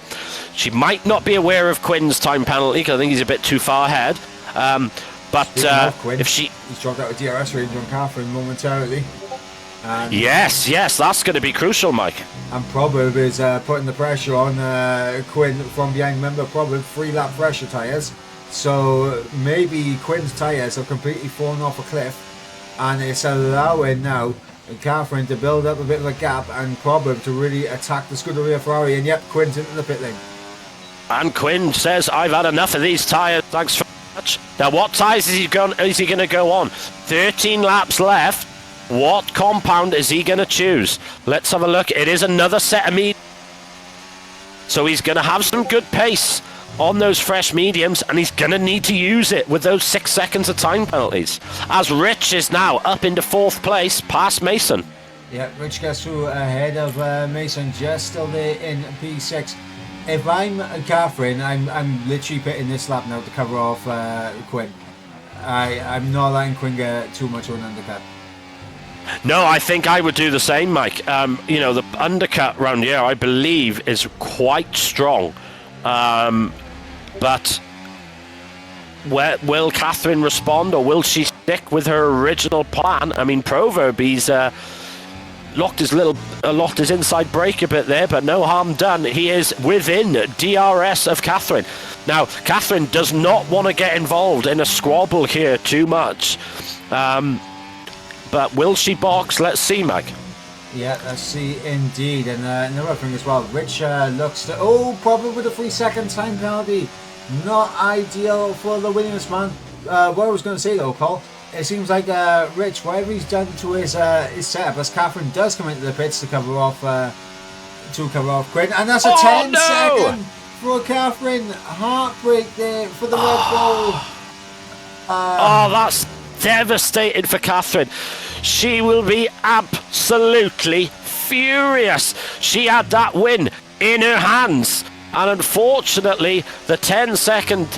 She might not be aware of Quinn's time penalty because I think he's a bit too far ahead. But if he's dropped out of DRS range on Catherine momentarily. Yes, that's going to be crucial, Mike. And Proverb is putting the pressure on Quinn from behind. Remember, Proverb 3 lap pressure tyres. So maybe Quinn's tyres have completely fallen off a cliff, and it's allowing now Catherine to build up a bit of a gap and Proverb to really attack the Scuderia Ferrari. And yep, Quinn's into the pit lane. And Quinn says, I've had enough of these tyres. Thanks very much. Now, what tyres is he going to go on? 13 laps left. What compound is he going to choose? Let's have a look. It is another set of mediums. So he's going to have some good pace on those fresh mediums, and he's going to need to use it with those 6 seconds of time penalties. As Rich is now up into 4th place, past Mason. Yeah, Rich gets through ahead of Mason, just still there in P6. If I'm Catherine, I'm literally pitting this lap now to cover off Quinn. I'm not letting Quinn get too much of an undercut. No, I think I would do the same, Mike. You know, the undercut round here, I believe, is quite strong. But will Catherine respond, or will she stick with her original plan? I mean, Proverb, he's locked his inside brake a bit there, but no harm done. He is within DRS of Catherine. Now, Catherine does not want to get involved in a squabble here too much. But will she box? Let's see, Mike. Yeah, let's see indeed. And another thing as well, Rich looks to... Oh, probably with a 3-second time penalty. Not ideal for the Williams man. What I was going to say though, Paul, it seems like Rich, whatever he's done to his setup, as Catherine does come into the pits to cover off Quinn, and that's a 10-second for Catherine. Heartbreak there for the Red Bull. That's devastating for Catherine. She will be absolutely furious. She had that win in her hands, and unfortunately the 10-second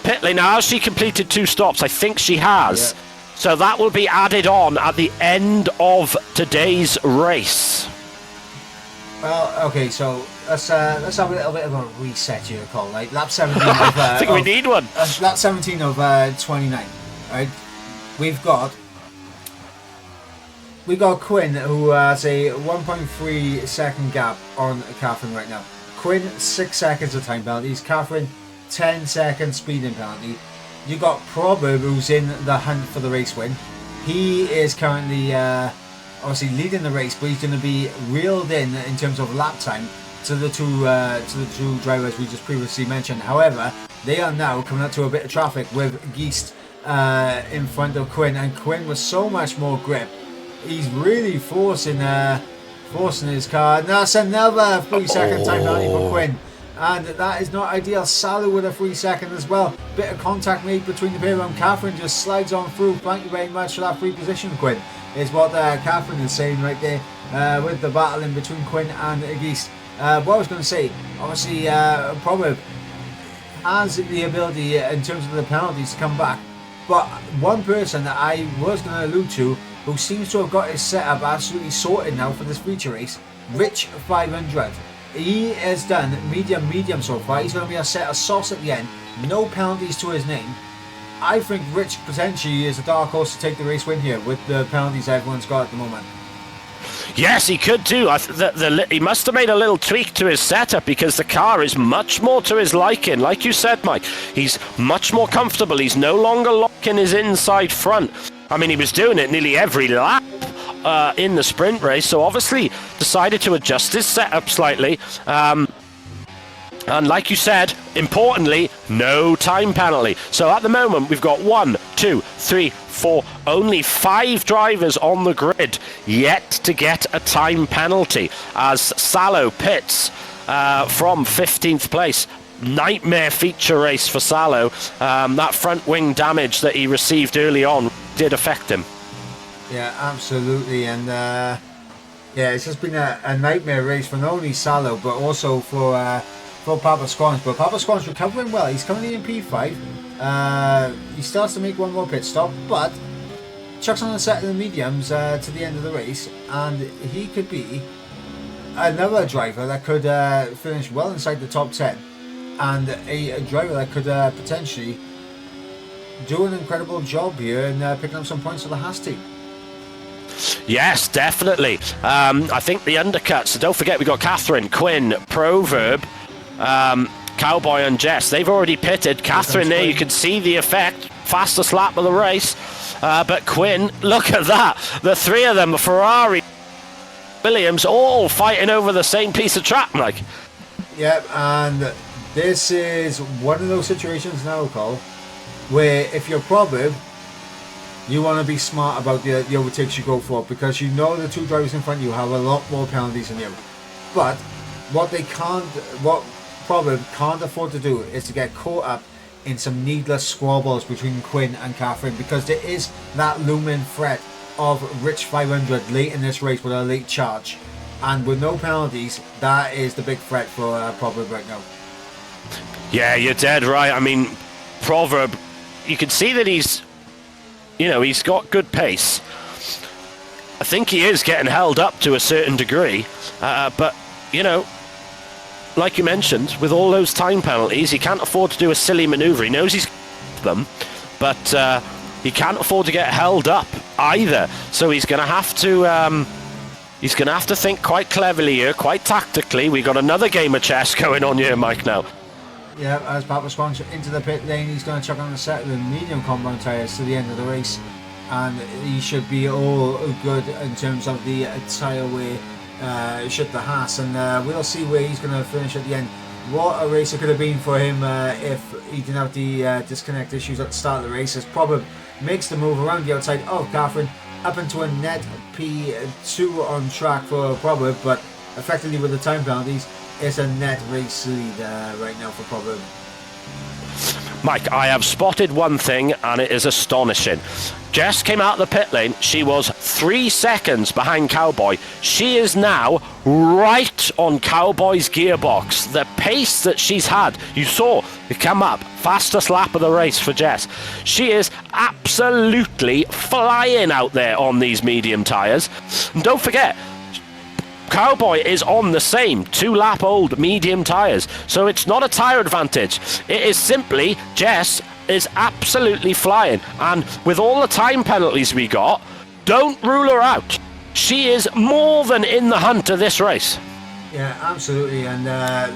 pit lane. Now, has she completed 2 stops? I think she has. Yeah. So that will be added on at the end of today's race. Well, okay, so let's have a little bit of a reset here, Cole. Like lap 17 of I think we need one. Lap 17 of 29. Right, we've got Quinn, who has a 1.3 second gap on Catherine right now. Quinn 6 seconds of time penalties. Catherine 10-second speeding penalty. You got Proverb, who's in the hunt for the race win. He is currently obviously leading the race, but he's going to be reeled in terms of lap time to the two drivers we just previously mentioned. However, they are now coming up to a bit of traffic with Geist in front of Quinn, and Quinn with so much more grip, he's really forcing his car. And that's another 3-second time penalty for Quinn. And that is not ideal. Salu with a 3-second as well. Bit of contact made between the pair, and Catherine just slides on through. Thank you very much for that free position, Quinn, is what Catherine is saying right there with the battle in between Quinn and Geist. What I was going to say, obviously, Proverb has the ability in terms of the penalties to come back. But one person that I was going to allude to, who seems to have got his setup absolutely sorted now for this feature race, Rich 500. He has done medium so far. He's going to be a set of sauce at the end. No penalties to his name. I think Rich potentially is a dark horse to take the race win here with the penalties everyone's got at the moment. Yes, he could do. He must have made a little tweak to his setup, because the car is much more to his liking. Like you said, Mike, he's much more comfortable. He's no longer locking his inside front. I mean, he was doing it nearly every lap in the sprint race, so obviously decided to adjust his setup slightly. And like you said, importantly, no time penalty. So at the moment, we've got 1, 2, 3, 4, only 5 drivers on the grid yet to get a time penalty, as Salo pits from 15th place. Nightmare feature race for Salo. That front wing damage that he received early on did affect him. Yeah, absolutely. And yeah, it's just been a nightmare race for not only Salo, but also for Papa Squans. But Papa Squans recovering well. He's currently in P5. He starts to make one more pit stop, but chucks on a set of the mediums to the end of the race, and he could be another driver that could finish well inside the top 10, and a driver that could potentially do an incredible job here and picking up some points for the Haas team. Yes, definitely. I think the undercuts, so don't forget, we've got Catherine, Quinn, Proverb, Cowboy and Jess. They've already pitted. Catherine there, you can see the effect. Fastest lap of the race. But Quinn, look at that. The three of them, Ferrari, Williams, all fighting over the same piece of track, Mike. Yep, and This is one of those situations now, Cole, where if you're Proverb, you want to be smart about the overtakes you go for, because you know the two drivers in front of you have a lot more penalties than you. But what Proverb can't afford to do is to get caught up in some needless squabbles between Quinn and Catherine, because there is that looming threat of Rich 500 late in this race with a late charge. And with no penalties, that is the big threat for Proverb right now. Yeah, you're dead right. I mean, Proverb, you can see that he's got good pace. I think he is getting held up to a certain degree. But, like you mentioned, with all those time penalties, he can't afford to do a silly manoeuvre. He knows he's them, but he can't afford to get held up either. So he's going to have to... He's going to have to think quite cleverly here, quite tactically. We've got another game of chess going on here, Mike, now. Yeah, as Papa Sponge into the pit lane, he's going to chuck on the set of the medium compound tyres to the end of the race. And he should be all good in terms of the tyre wear, should the Haas. And we'll see where he's going to finish at the end. What a race it could have been for him if he didn't have the disconnect issues at the start of the race. As Proverb makes the move around the outside of Catherine, up into a net P2 on track for Proverb, but effectively with the time penalties, it's a net race lead right now for Proverb. Mike, I have spotted one thing, and it is astonishing. Jess came out of the pit lane. She was 3 seconds behind Cowboy. She is now right on Cowboy's gearbox. The pace that she's had, you saw it come up. Fastest lap of the race for Jess. She is absolutely flying out there on these medium tyres. And don't forget, Cowboy is on the same 2-lap-old medium tyres, so it's not a tyre advantage. It is simply Jess is absolutely flying, and with all the time penalties we got, don't rule her out. She is more than in the hunt of this race. Yeah, absolutely. And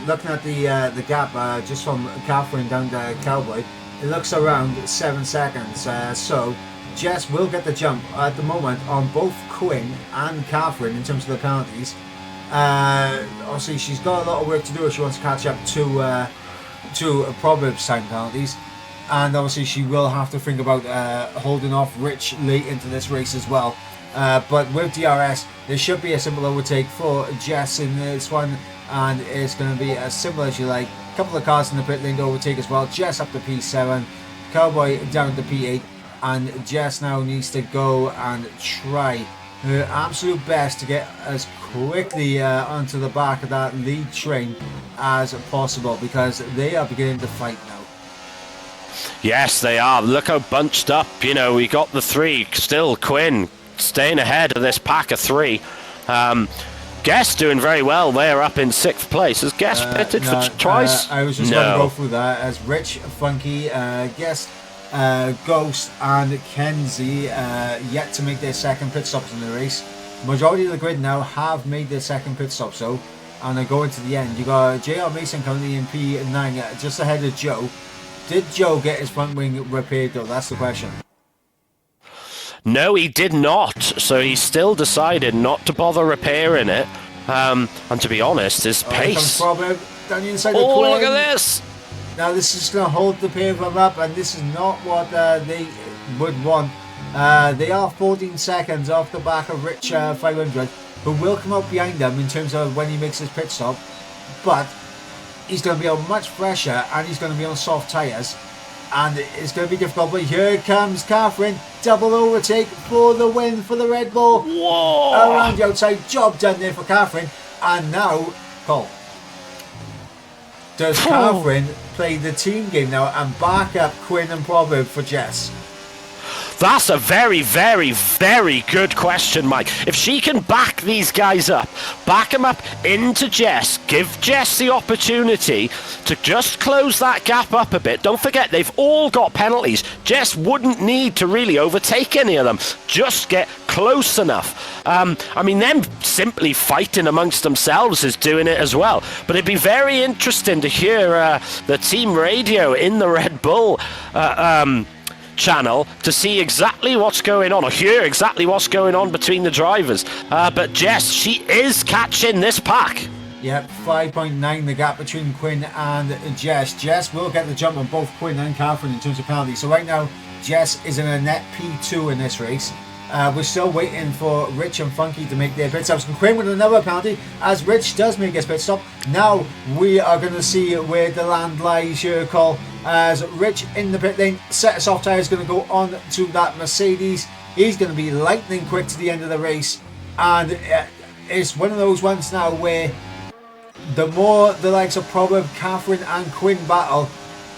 looking at the gap just from Catherine down to Cowboy, it looks around 7 seconds. So Jess will get the jump at the moment on both Quinn and Catherine in terms of the penalties. Obviously, she's got a lot of work to do if she wants to catch up to Proverb's time penalties. And obviously, she will have to think about holding off Rich late into this race as well. But with DRS, there should be a simple overtake for Jess in this one, and it's going to be as simple as you like. A couple of cars in the pit lane to overtake as well. Jess up to P7, Cowboy down to P8, and Jess now needs to go and try her absolute best to get as quickly onto the back of that lead train as possible, because they are beginning to fight now. Yes, they are. Look how bunched up. We got the 3. Still, Quinn staying ahead of this pack of 3. Guess doing very well. They're up in 6th place. Has Guess pitted for twice? I was just going to go through that as Rich, Funky, Guess, Ghost and Kenzie yet to make their second pit stops in the race. Majority of the grid now have made their second pit stop, and they're going to the end. You got JR Mason currently in P9 just ahead of Joe. Did Joe get his front wing repaired though? That's the question. No, he did not. So he still decided not to bother repairing it. And to be honest, his pace. Down the inside oh, Quinn. Look at this! Now this is going to hold the pair of them up, and this is not what they would want. They are 14 seconds off the back of Rich 500, who will come up behind them in terms of when he makes his pit stop. But he's going to be on much fresher, and he's going to be on soft tyres, and it's going to be difficult. But here comes Catherine, double overtake for the win for the Red Bull. Whoa! Around the outside, job done there for Catherine. And now, Cole, does Catherine play the team game now and back up Quinn and Proverb for Jess? That's a very, very, very good question, Mike. If she can back these guys up, back them up into Jess, give Jess the opportunity to just close that gap up a bit. Don't forget, they've all got penalties. Jess wouldn't need to really overtake any of them. Just get close enough. I mean, them simply fighting amongst themselves is doing it as well. But it'd be very interesting to hear the team radio in the Red Bull channel to see exactly what's going on, or hear exactly what's going on between the drivers. But Jess, she is catching this pack. Yep, 5.9 the gap between Quinn and Jess. Jess will get the jump on both Quinn and Catherine in terms of penalties. So right now, Jess is in a net P2 in this race. We're still waiting for Rich and Funky to make their pit stops. And Quinn with another penalty as Rich does make his pit stop. Now we are going to see where the land lies here, Cole. As Rich in the pit lane, set of soft tyres going to go on to that Mercedes. He's going to be lightning quick to the end of the race. And it's one of those ones now where the more the likes of Proverb, Catherine and Quinn battle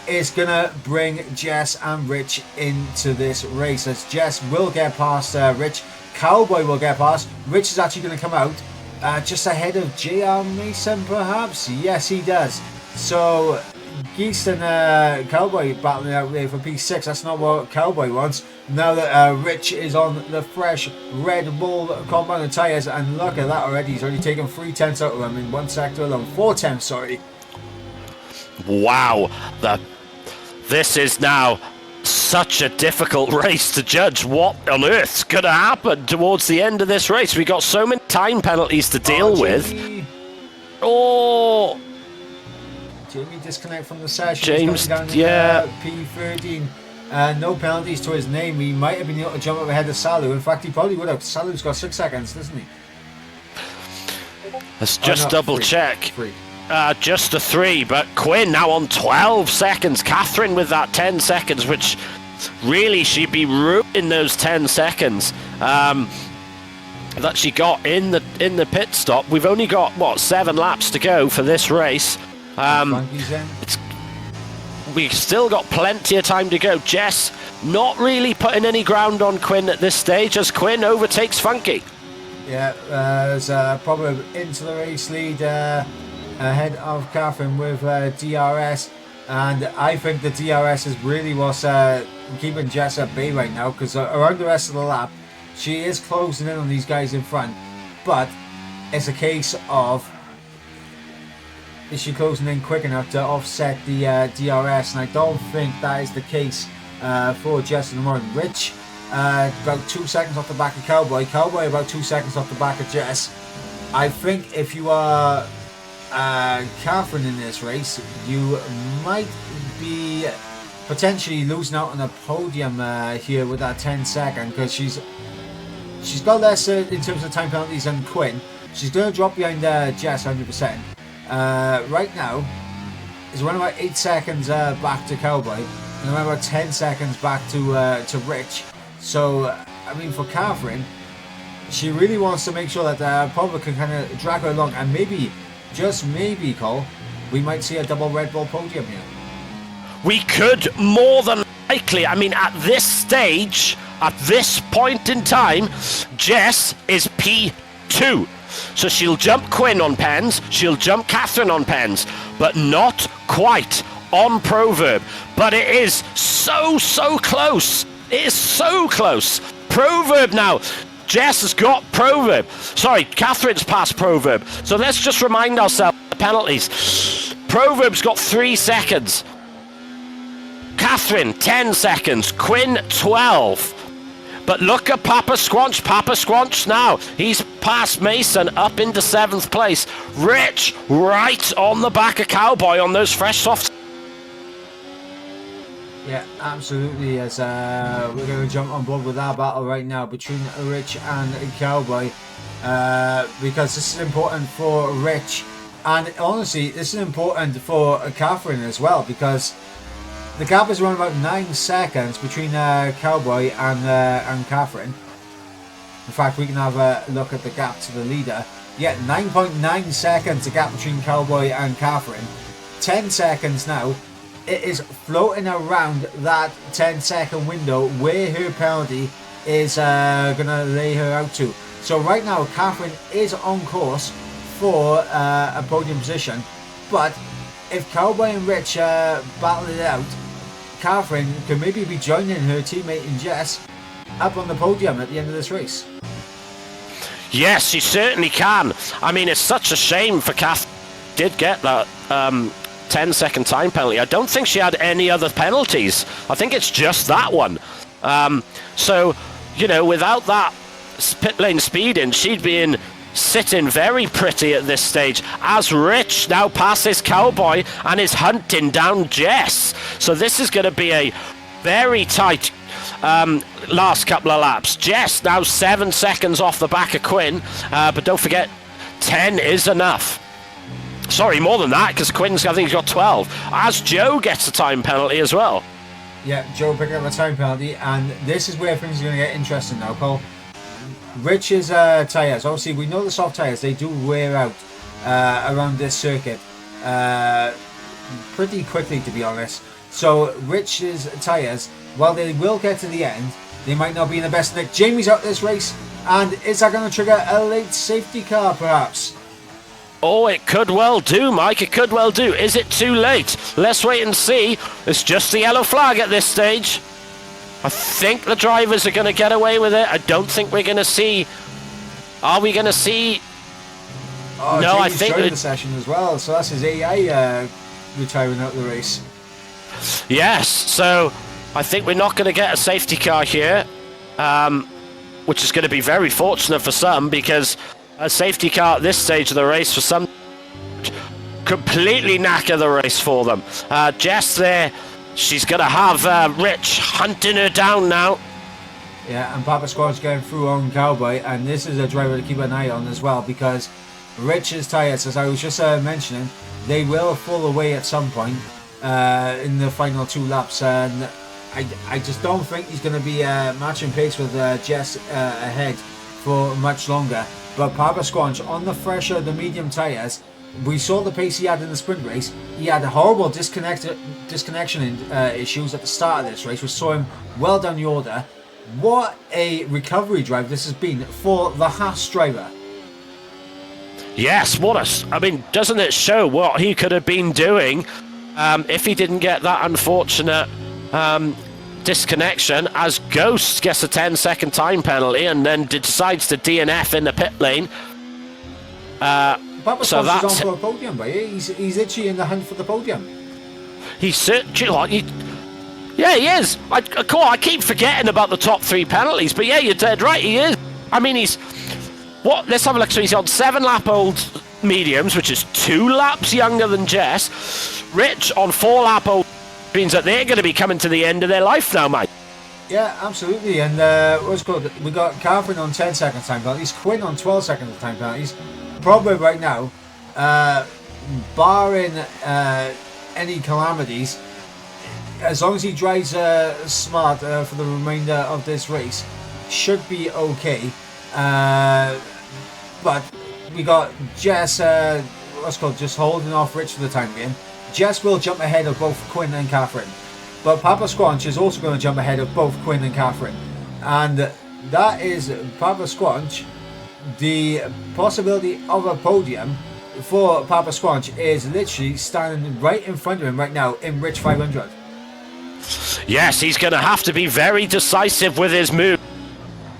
is going to bring Jess and Rich into this race. As Jess will get past Rich. Cowboy will get past. Rich is actually going to come out just ahead of JR Mason perhaps. Yes, he does. So Geese and Cowboy battling out there for P6. That's not what Cowboy wants. Now that Rich is on the fresh Red Bull compound tyres, and look at that already. He's already taken 3 tenths out of them in one sector alone. 4 tenths, sorry. Wow, this is now such a difficult race to judge. What on earth's going to happen towards the end of this race? We got so many time penalties to deal with. Oh, Jamie disconnect from the session. James, down yeah. P13. No penalties to his name. He might have been able to jump up ahead of Salu. In fact, he probably would have. Salu's got 6 seconds, doesn't he? Let's just double check. 3. Just a 3, but Quinn now on 12 seconds. Catherine with that 10 seconds, which really she'd be ruining those 10 seconds that she got in the pit stop. We've only got what 7 laps to go for this race. We've still got plenty of time to go. Jess not really putting any ground on Quinn at this stage as Quinn overtakes Funky. Yeah, there's probably into the race lead ahead of Catherine with DRS, and I think the DRS is really what's keeping Jess at bay right now, because around the rest of the lap she is closing in on these guys in front, but it's a case of is she closing in quick enough to offset the DRS, and I don't think that is the case for Jess in the morning. Rich about 2 seconds off the back of Cowboy. Cowboy about 2 seconds off the back of Jess. I think if you are Catherine in this race, you might be potentially losing out on a podium here with that 10 second, because she's got less in terms of time penalties than Quinn. She's going to drop behind Jess 100%. Right now is around about 8 seconds back to Cowboy, and around about 10 seconds back to Rich. So I mean, for Catherine, she really wants to make sure that Proverb can kind of drag her along, and maybe, just maybe, Cole, we might see a double Red Bull podium here. We could, more than likely. I mean, at this stage, at this point in time, Jess is P2. So she'll jump Quinn on pens, she'll jump Catherine on pens, but not quite on Proverb. But it is so close. It is so close. Proverb now. Jess has got Proverb. Sorry, Catherine's past Proverb. So let's just remind ourselves the penalties. Proverb's got 3 seconds. Catherine, 10 seconds. Quinn, 12. But look at Papa Squanch. Papa Squanch now. He's past Mason up into 7th place. Rich right on the back of Cowboy on those fresh softs. Yeah, absolutely. As we're going to jump on board with our battle right now between Rich and Cowboy, because this is important for Rich, and honestly, this is important for Catherine as well, because the gap is around about 9 seconds between Cowboy and Catherine. In fact, we can have a look at the gap to the leader. Yeah, 9.9 seconds the gap between Cowboy and Catherine. 10 seconds now. It is floating around that 10-second window where her penalty is going to lay her out to. So right now, Catherine is on course for a podium position. But if Cowboy and Rich battle it out, Catherine could maybe be joining her teammate in Jess up on the podium at the end of this race. Yes, she certainly can. I mean, it's such a shame for Kath. Did get that 10-second time penalty. I don't think she had any other penalties. I think it's just that one. So, you know, without that pit lane speeding, she'd be in sitting very pretty at this stage as Rich now passes Cowboy and is hunting down Jess. So this is going to be a very tight last couple of laps. Jess now 7 seconds off the back of Quinn, but don't forget 10 is enough. Sorry, more than that, because Quinn's, I think he's got 12, as Joe gets a time penalty as well. Yeah, Joe picking up a time penalty, and this is where things are going to get interesting now, Cole. Rich's tyres, obviously we know the soft tyres, they do wear out around this circuit pretty quickly, to be honest. So Rich's tyres, while they will get to the end, they might not be in the best nick. Jamie's out this race, and is that going to trigger a late safety car perhaps? Oh, it could well do, Mike. It could well do. Is it too late? Let's wait and see. It's just the yellow flag at this stage. I think the drivers are going to get away with it. I don't think we're going to see... Are we going to see... Oh, no, Jamie's I think... joined the session as well, so that's his AI retiring out the race. Yes, so I think we're not going to get a safety car here, which is going to be very fortunate for some, because a safety car at this stage of the race for some completely knacker the race for them. Jess there, she's going to have Rich hunting her down now. Yeah, and Papa Squad's going through on Cowboy, and this is a driver to keep an eye on as well, because Rich's tyres, as I was just mentioning, they will fall away at some point in the final 2 laps, and I just don't think he's going to be matching pace with Jess ahead for much longer. But Papa Squanch, on the fresher, the medium tyres, we saw the pace he had in the sprint race. He had horrible disconnection issues at the start of this race, which saw him well down the order. What a recovery drive this has been for the Haas driver. Yes, I mean, doesn't it show what he could have been doing if he didn't get that unfortunate disconnection, as Ghost gets a 10-second time penalty and then decides to DNF in the pit lane. Papa so that's on for a podium, but he's itchy in the hunt for the podium. He's yeah, he is. I keep forgetting about the top 3 penalties, but yeah, you're dead right, he is. I mean, let's have a look. So he's on 7-lap-old mediums, which is 2 laps younger than Jess. Rich on 4-lap-old means that they're going to be coming to the end of their life now, mate. Yeah, absolutely. And what's called? We got Catherine on 10-second time penalties, Quinn on 12-second time penalties. Probably right now, barring any calamities, as long as he drives smart for the remainder of this race, should be okay. But we got Jess, just holding off Rich for the time being. Jess will jump ahead of both Quinn and Catherine, but Papa Squanch is also going to jump ahead of both Quinn and Catherine, and that is Papa Squanch. The possibility of a podium for Papa Squanch is literally standing right in front of him right now in Rich 500. Yes, he's going to have to be very decisive with his move.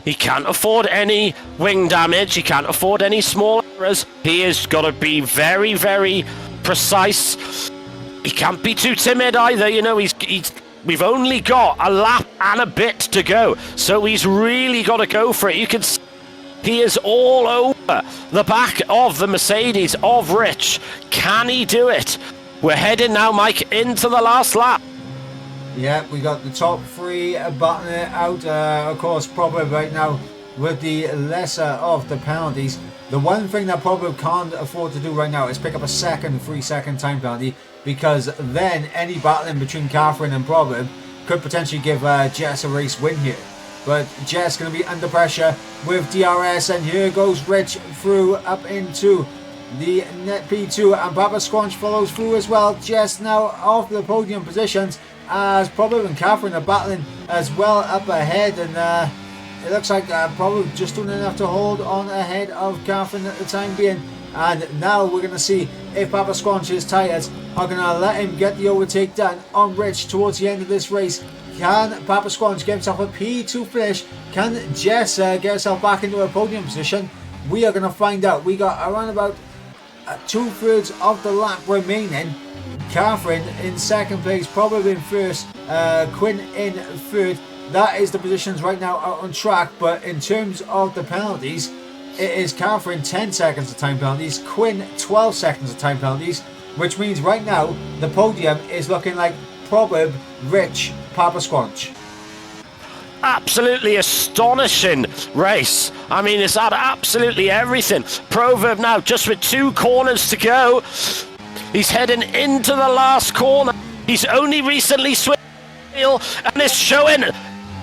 He can't afford any wing damage. He can't afford any small errors. He has got to be very, very precise. He can't be too timid either. You know, we've only got a lap and a bit to go, so he's really got to go for it. You can see he is all over the back of the Mercedes of Rich. Can he do it? We're heading now, Mike, into the last lap. Yeah, we got the top 3 battling it out. Of course, probably right now with the lesser of the penalties. The one thing that Proverb can't afford to do right now is pick up a 3-second time penalty, because then any battling between Catherine and Proverb could potentially give Jess a race win here. But Jess going to be under pressure with DRS, and here goes Rich through up into the net P2, and Papa Squanch follows through as well. Jess now off the podium positions, as Proverb and Catherine are battling as well up ahead, and it looks like Proverb just doing enough to hold on ahead of Catherine at the time being. And now we're going to see if Papa Squanch's tyres are going to let him get the overtake done on Rich towards the end of this race. Can Papa Squanch get himself a P2 finish? Can Jess get herself back into a podium position? We are going to find out. We got around about 2/3 of the lap remaining. Catherine in second place, probably in first, Quinn in third. That is the positions right now out on track. But in terms of the penalties, it is Catherine 10 seconds of time penalties, Quinn 12 seconds of time penalties, which means right now the podium is looking like Proverb, Rich, Papa Squanch. Absolutely astonishing race. I mean, it's had absolutely everything. Proverb now just with 2 corners to go. He's heading into the last corner. He's only recently switched wheel and it's showing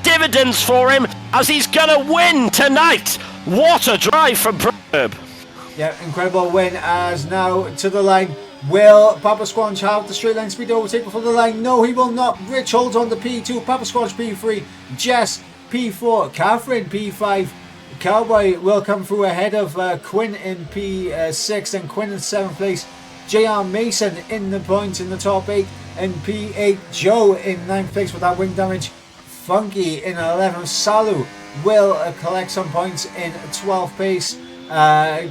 dividends for him as he's gonna win tonight. What a drive from Proverb. Yeah, incredible win as now to the line. Will Papa Squanch have the straight line speed overtake before the line? No, he will not. Rich holds on to P2, Papa Squanch P3, Jess P4, Catherine P5. Cowboy will come through ahead of Quinn in P6 and Quinn in 7th place. JR Mason in the points in the top 8 and P8. Joe in 9th place with that wing damage. Funky in 11th. Salu will collect some points in 12th place.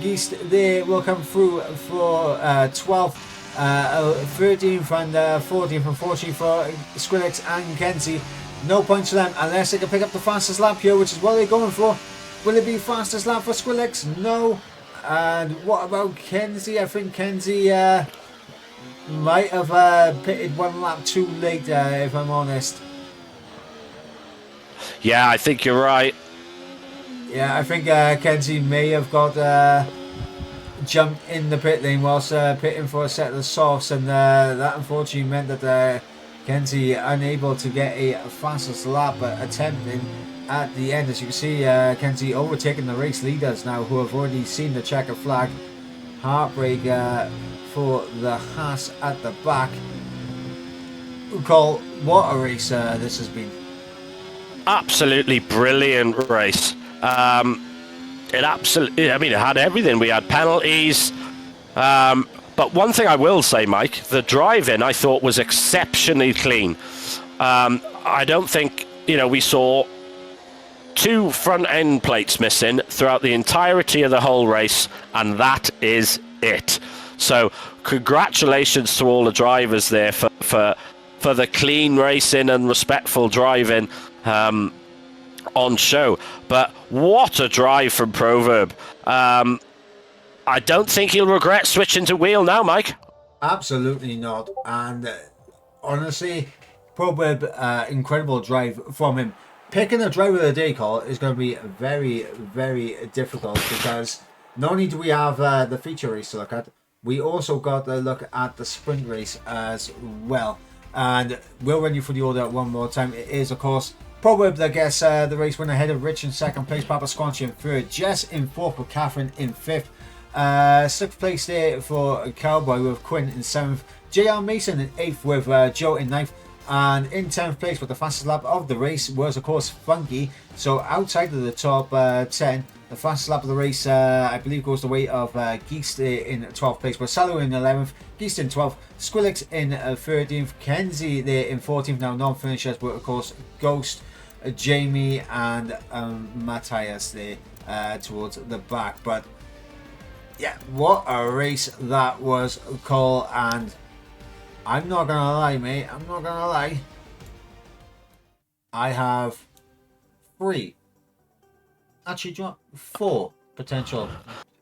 Geest there will come through for 12th, 13th and 14th, and 14th for Skrillex and Kenzie. No points for them unless they can pick up the fastest lap here, which is what they're going for. Will it be fastest lap for Skrillex? No. And what about Kenzie? I think Kenzie might have pitted 1 lap too late, if I'm honest. Yeah, I think you're right. Yeah, I think Kenzie may have got jumped in the pit lane whilst pitting for a set of the softs, and that unfortunately meant that Kenzie unable to get a fastest lap attempting at the end. As you can see, Kenzie overtaking the race leaders now, who have already seen the checker flag. Heartbreak for the Haas at the back. Cole, what a race this has been. Absolutely brilliant race. It absolutely, I mean, it had everything. We had penalties. But one thing I will say, Mike, the driving I thought was exceptionally clean. I don't think, we saw 2 front end plates missing throughout the entirety of the whole race, and that is it. So congratulations to all the drivers there for the clean racing and respectful driving on show. But what a drive from Proverb. I don't think he'll regret switching to wheel now, Mike. Absolutely not. And honestly, Proverb, incredible drive from him. Picking a driver of the day call is going to be very, very difficult, because not only do we have the feature race to look at, we also got a look at the sprint race as well. And we'll run you through the order one more time. It is, of course, Proverb that gets the race win ahead of Rich in 2nd place, Papa Squanch in 3rd, Jess in 4th with Catherine in 5th. 6th place there for Cowboy with Quinn in 7th, JR Mason in 8th with Joe in 9th, and in 10th place with the fastest lap of the race was, of course, Funky. So outside of the top 10, the fastest lap of the race, I believe, goes the way of Geest in 12th place, with Salu in 11th, Geest in 12th, Skrillex in 13th, Kenzie there in 14th. Now non-finishers, but of course Ghost, Jamie and Matthias there towards the back. But yeah, what a race that was, Cole. And I'm not gonna lie, mate, I'm not gonna lie, I have 3, actually, do you want 4 potential,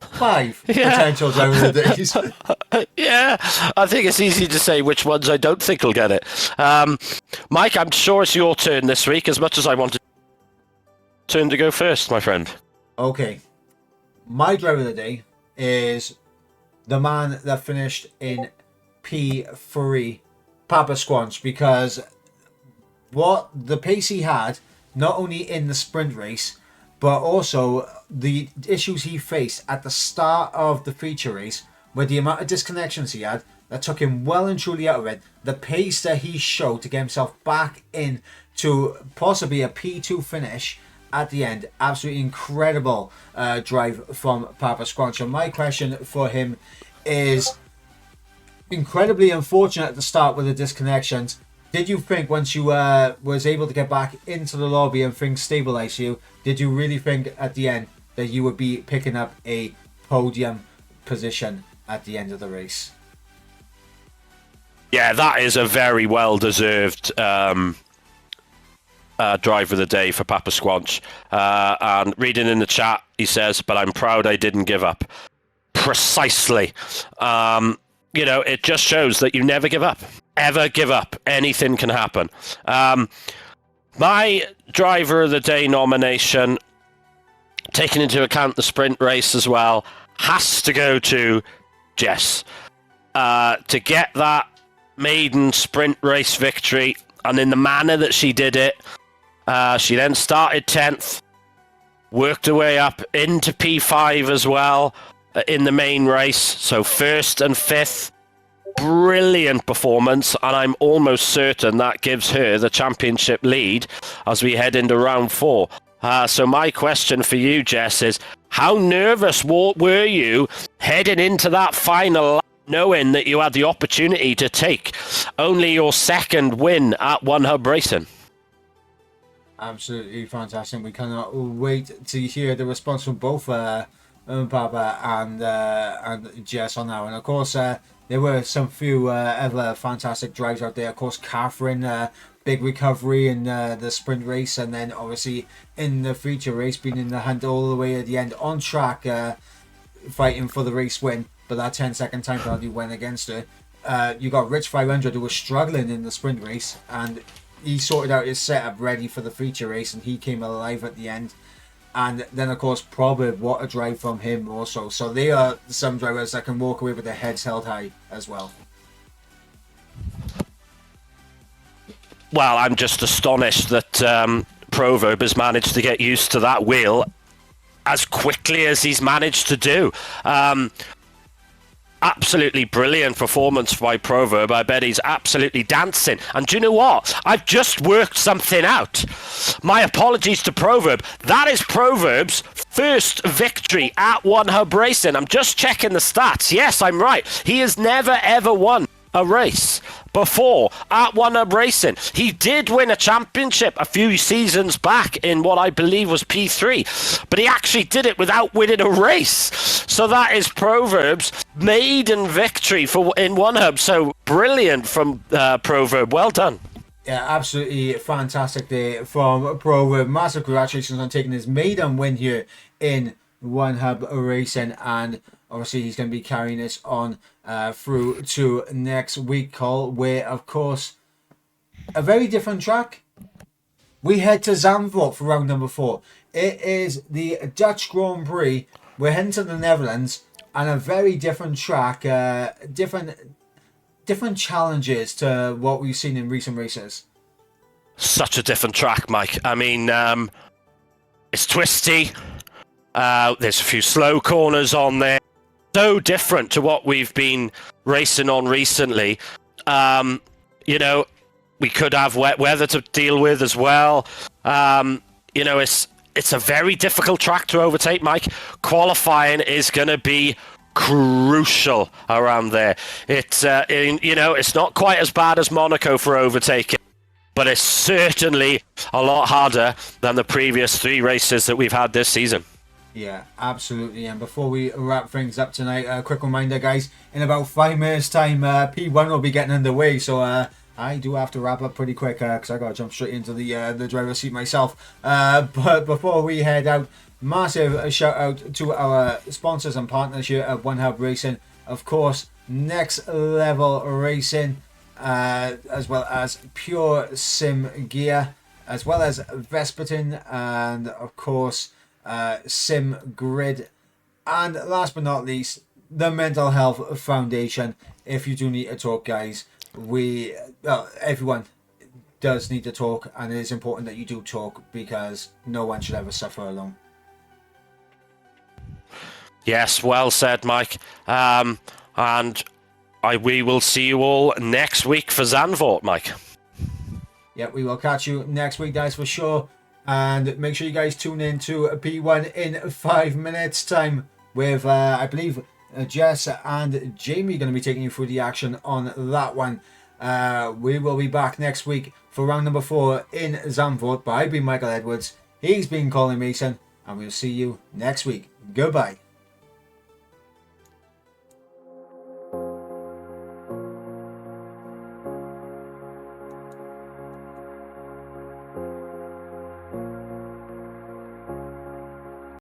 5 potential driver of the days. Yeah, I think it's easy to say which ones I don't think will get it. Mike, I'm sure it's your turn this week, as much as I wanted turn to go first, my friend. Okay, my driver of the day is the man that finished in P3, Papa Squanch, because what the pace he had, not only in the sprint race, but also the issues he faced at the start of the feature race, with the amount of disconnections he had, that took him well and truly out of it. The pace that he showed to get himself back in to possibly a P2 finish at the end. Absolutely incredible drive from Papa Squanch. And my question for him is, incredibly unfortunate at the start with the disconnections. Did you think once you was able to get back into the lobby and things stabilized you, did you really think at the end that you would be picking up a podium position at the end of the race? Yeah, that is a very well-deserved driver of the day for Papa Squanch. And reading in the chat, he says, "But I'm proud I didn't give up." Precisely. It just shows that you never give up. Ever give up. Anything can happen. My driver of the day nomination, taking into account the sprint race as well, has to go to Jess. To get that maiden sprint race victory, and in the manner that she did it, she then started 10th, worked her way up into P5 as well in the main race, so 1st and 5th. Brilliant performance, and I'm almost certain that gives her the championship lead as we head into round 4. So my question for you, Jess, is how nervous were you heading into that final, knowing that you had the opportunity to take only your 2nd win at One Hub Racing? Absolutely fantastic. We cannot wait to hear the response from both Papa and Jess on that one. Of course, there were some few other fantastic drives out there. Of course, Catherine, big recovery in the sprint race, and then obviously in the feature race, being in the hunt all the way at the end, on track, fighting for the race win. But that 10-second time penalty went against her. You got Rich 500, who was struggling in the sprint race, and he sorted out his setup ready for the feature race, and he came alive at the end. And then, of course, Proverb, what a drive from him also. So they are some drivers that can walk away with their heads held high as well. Well, I'm just astonished that Proverb has managed to get used to that wheel as quickly as he's managed to do. Absolutely brilliant performance by Proverb. I bet he's absolutely dancing. And do you know what? I've just worked something out. My apologies to Proverb. That is Proverb's 1st victory at One Hub Racing. I'm just checking the stats. Yes, I'm right. He has never, ever won a race before at One Hub Racing. He did win a championship a few seasons back in what I believe was P3, but he actually did it without winning a race. So that is Proverb's maiden victory in One Hub. So brilliant from Proverb. Well done. Yeah, absolutely fantastic day from Proverb. Massive congratulations on taking his maiden win here in One Hub Racing, and obviously he's going to be carrying this on through to next week, Cole, where, of course, a very different track. We head to Zandvoort for round number 4. It is the Dutch Grand Prix. We're heading to the Netherlands, and a very different track, different challenges to what we've seen in recent races. Such a different track, Mike. I mean, it's twisty. There's a few slow corners on there. So different to what we've been racing on recently. We could have wet weather to deal with as well. It's a very difficult track to overtake, Mike. Qualifying is going to be crucial around there. It's not quite as bad as Monaco for overtaking, but it's certainly a lot harder than the previous 3 races that we've had this season. Yeah, absolutely. And before we wrap things up tonight, a quick reminder, guys, in about 5 minutes' time, P1 will be getting underway. So I do have to wrap up pretty quick because I got to jump straight into the driver's seat myself. But before we head out, massive shout out to our sponsors and partners here at One Hub Racing. Of course, Next Level Racing, as well as Pure Sim Gear, as well as Vespertin, and of course, Sim Grid, and last but not least, the Mental Health Foundation. If you do need to talk, guys, everyone does need to talk, and it is important that you do talk because no one should ever suffer alone. Yes, well said, Mike. We will see you all next week for Zandvoort, Mike. Yeah, we will catch you next week, guys, for sure. And make sure you guys tune in to P1 in 5 minutes time with, I believe, Jess and Jamie going to be taking you through the action on that one. We will be back next week for round number 4 in Zandvoort. But I've been Michael Edwards. He's been Colin Mason. And we'll see you next week. Goodbye.